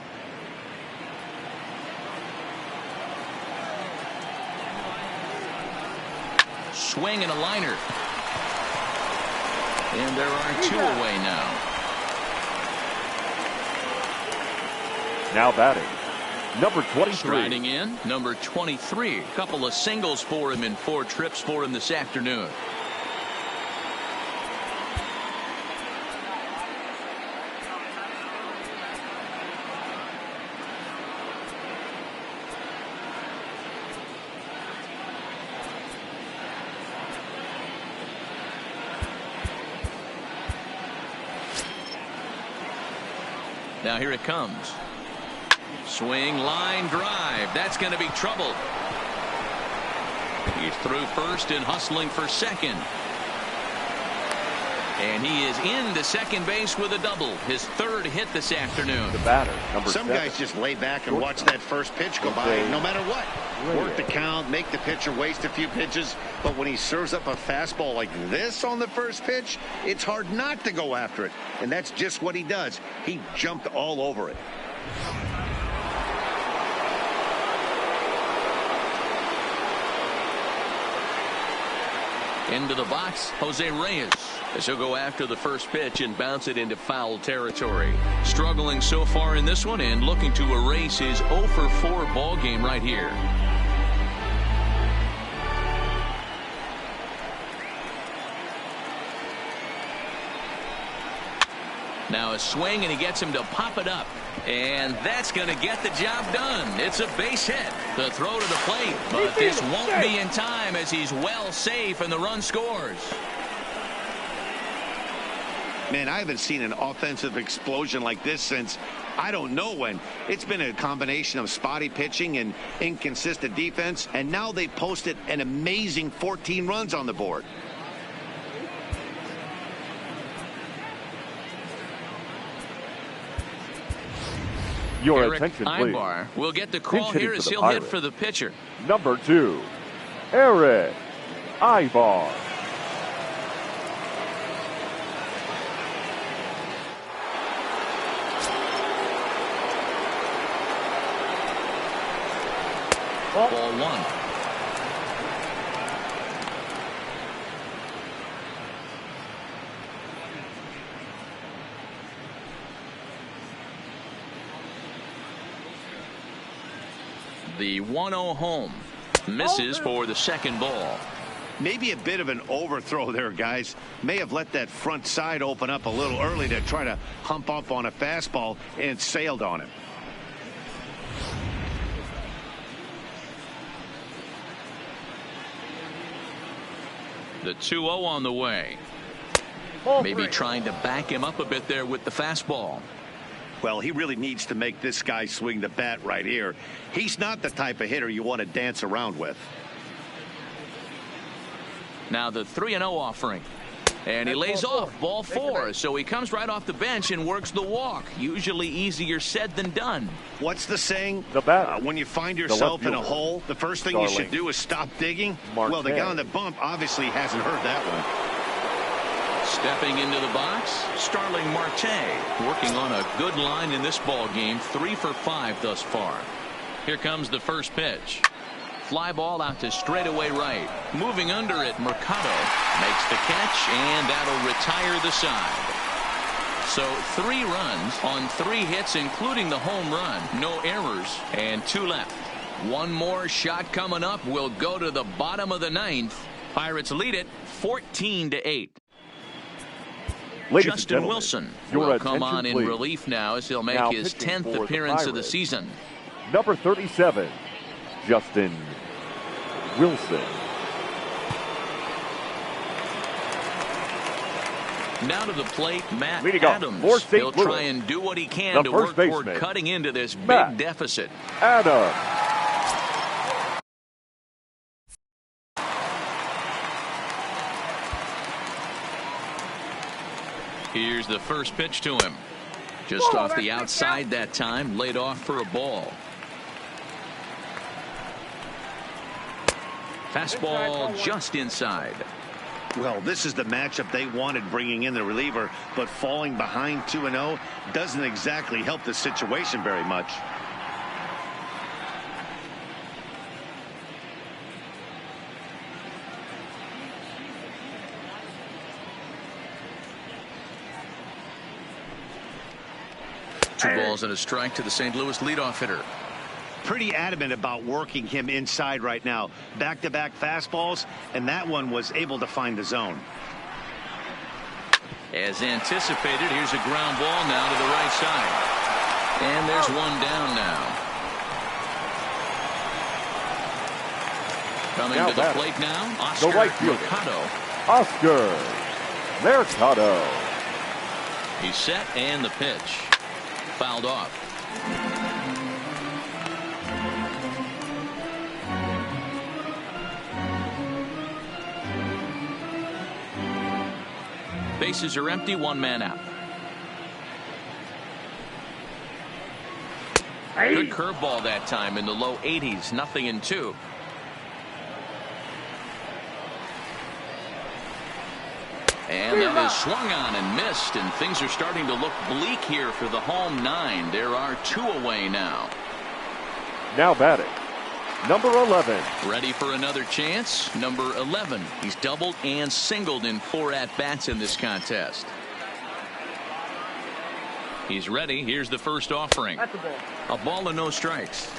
Swing and a liner. And there are 2 away now. Now batting, number 23. Striding in, number 23. A couple of singles for him in 4 trips for him this afternoon. Now here it comes. Swing, line, drive. That's going to be trouble. He's through first and hustling for second. And he is into second base with a double. His 3rd hit this afternoon. The batter, number 7. Some guys just lay back and watch that first pitch go by no matter what. Work the count, make the pitcher waste a few pitches. But when he serves up a fastball like this on the first pitch, it's hard not to go after it. And that's just what he does. He jumped all over it. Into the box, Jose Reyes, as he'll go after the first pitch and bounce it into foul territory. Struggling so far in this one and looking to erase his 0 for 4 ball game right here. Now a swing, and he gets him to pop it up. And that's going to get the job done. It's a base hit. The throw to the plate. But this won't be in time as he's well safe and the run scores. Man, I haven't seen an offensive explosion like this since I don't know when. It's been a combination of spotty pitching and inconsistent defense. And now they posted an amazing 14 runs on the board. Your Eric attention, please. Ibar will get the call Pinch here hitting as for the he'll hit Pirates. for the pitcher. Number 2, Eric Ibar. Ball 1. The 1-0 home misses for the second ball. Maybe a bit of an overthrow there, guys. May have let that front side open up a little early to try to hump up on a fastball and sailed on it. The 2-0 on the way. Maybe trying to back him up a bit there with the fastball. Well, he really needs to make this guy swing the bat right here. He's not the type of hitter you want to dance around with. Now the 3-0 offering. And he lays off ball 4. So he comes right off the bench and works the walk. Usually easier said than done. What's the saying? The batter. When you find yourself in a hole, the first thing you should Starling. do is stop digging. Marte. Well, the guy on the bump obviously hasn't heard that one. Stepping into the box, Starling Marte working on a good line in this ball game. 3 for 5 thus far. Here comes the first pitch. Fly ball out to straightaway right. Moving under it, Mercado makes the catch, and that'll retire the side. So 3 runs on 3 hits, including the home run. No errors, and 2 left. One more shot coming up. Will go to the bottom of the 9th. Pirates lead it 14-8. Justin Wilson will come on in relief now as he'll make his 10th appearance of the season. Number 37, Justin Wilson. Now to the plate, Matt Leading off Adams. for St. He'll Louis, try and do what he can the to first work toward baseman, cutting into this big Matt deficit. Adams. Here's the first pitch to him. Just off the outside that time, laid off for a ball. Fastball just inside. Well, this is the matchup they wanted, bringing in the reliever, but falling behind 2-0 doesn't exactly help the situation very much. Two balls and a strike to the St. Louis leadoff hitter. Pretty adamant about working him inside right now. Back-to-back fastballs, and that one was able to find the zone. As anticipated, here's a ground ball now to the right side. And there's one down now. Coming now to the plate now, Oscar the right fielder, Mercado. Oscar Mercado. He's set, and the pitch. Fouled off. Bases are empty, one man out. Good curveball that time in the low 80s, 0-2. And that is swung on and missed, and things are starting to look bleak here for the home 9. There are 2 away now. Now batting, number 11. Ready for another chance. Number 11. He's doubled and singled in 4 at-bats in this contest. He's ready. Here's the first offering. A ball and no strikes.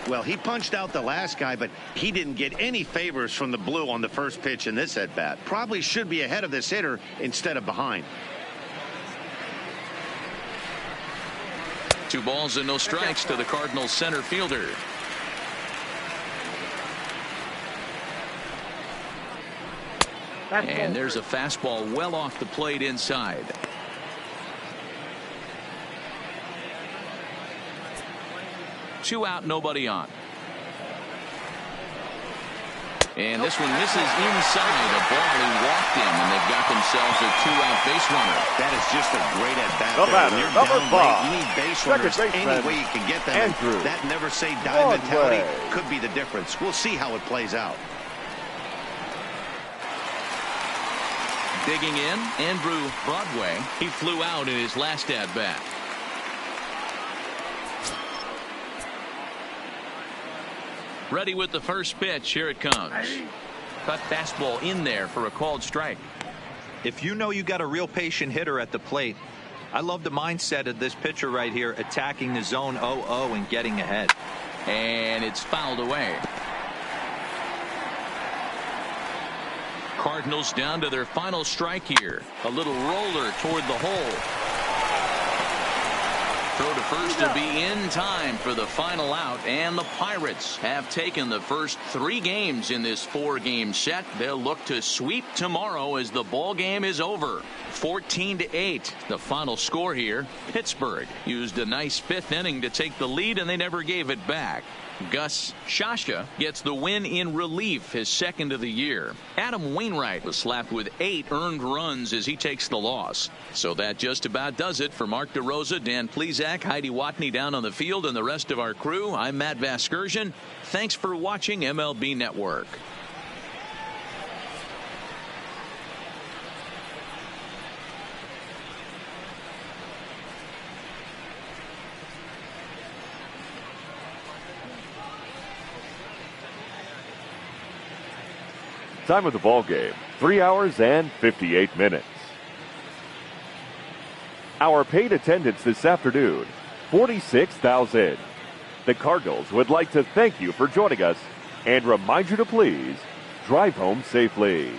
Well, he punched out the last guy, but he didn't get any favors from the blue on the first pitch in this at-bat. Probably should be ahead of this hitter instead of behind. 2 balls and no strikes to the Cardinals center fielder. And there's a fastball well off the plate inside. Two out, nobody on. And this one misses inside. A ball he walked in, and they've got themselves a 2-out base runner. That is just a great at-bat. The batter, When you're number down 5. late, you need base runners any way you can get them. Andrew That never say die mentality Broadway. could be the difference. We'll see how it plays out. Digging in, Andrew Broadway. He flew out in his last at-bat. Ready with the first pitch. Here it comes. Cut fastball in there for a called strike. If you know you got a real patient hitter at the plate, I love the mindset of this pitcher right here, attacking the zone 0-0 and getting ahead. And it's fouled away. Cardinals down to their final strike here. A little roller toward the hole. Throw to first to be in time for the final out, and the Pirates have taken the first 3 games in this 4-game set. They'll look to sweep tomorrow as the ball game is over. 14-8 the final score here. Pittsburgh used a nice 5th inning to take the lead, and they never gave it back. Gus Shasha gets the win in relief, his 2nd of the year. Adam Wainwright was slapped with 8 earned runs as he takes the loss. So that just about does it for Mark DeRosa, Dan Plesac, Heidi Watney down on the field, and the rest of our crew. I'm Matt Vasgersian. Thanks for watching MLB Network. Time of the ball game, 3 hours and 58 minutes. Our paid attendance this afternoon, 46,000. The Cardinals would like to thank you for joining us and remind you to please drive home safely.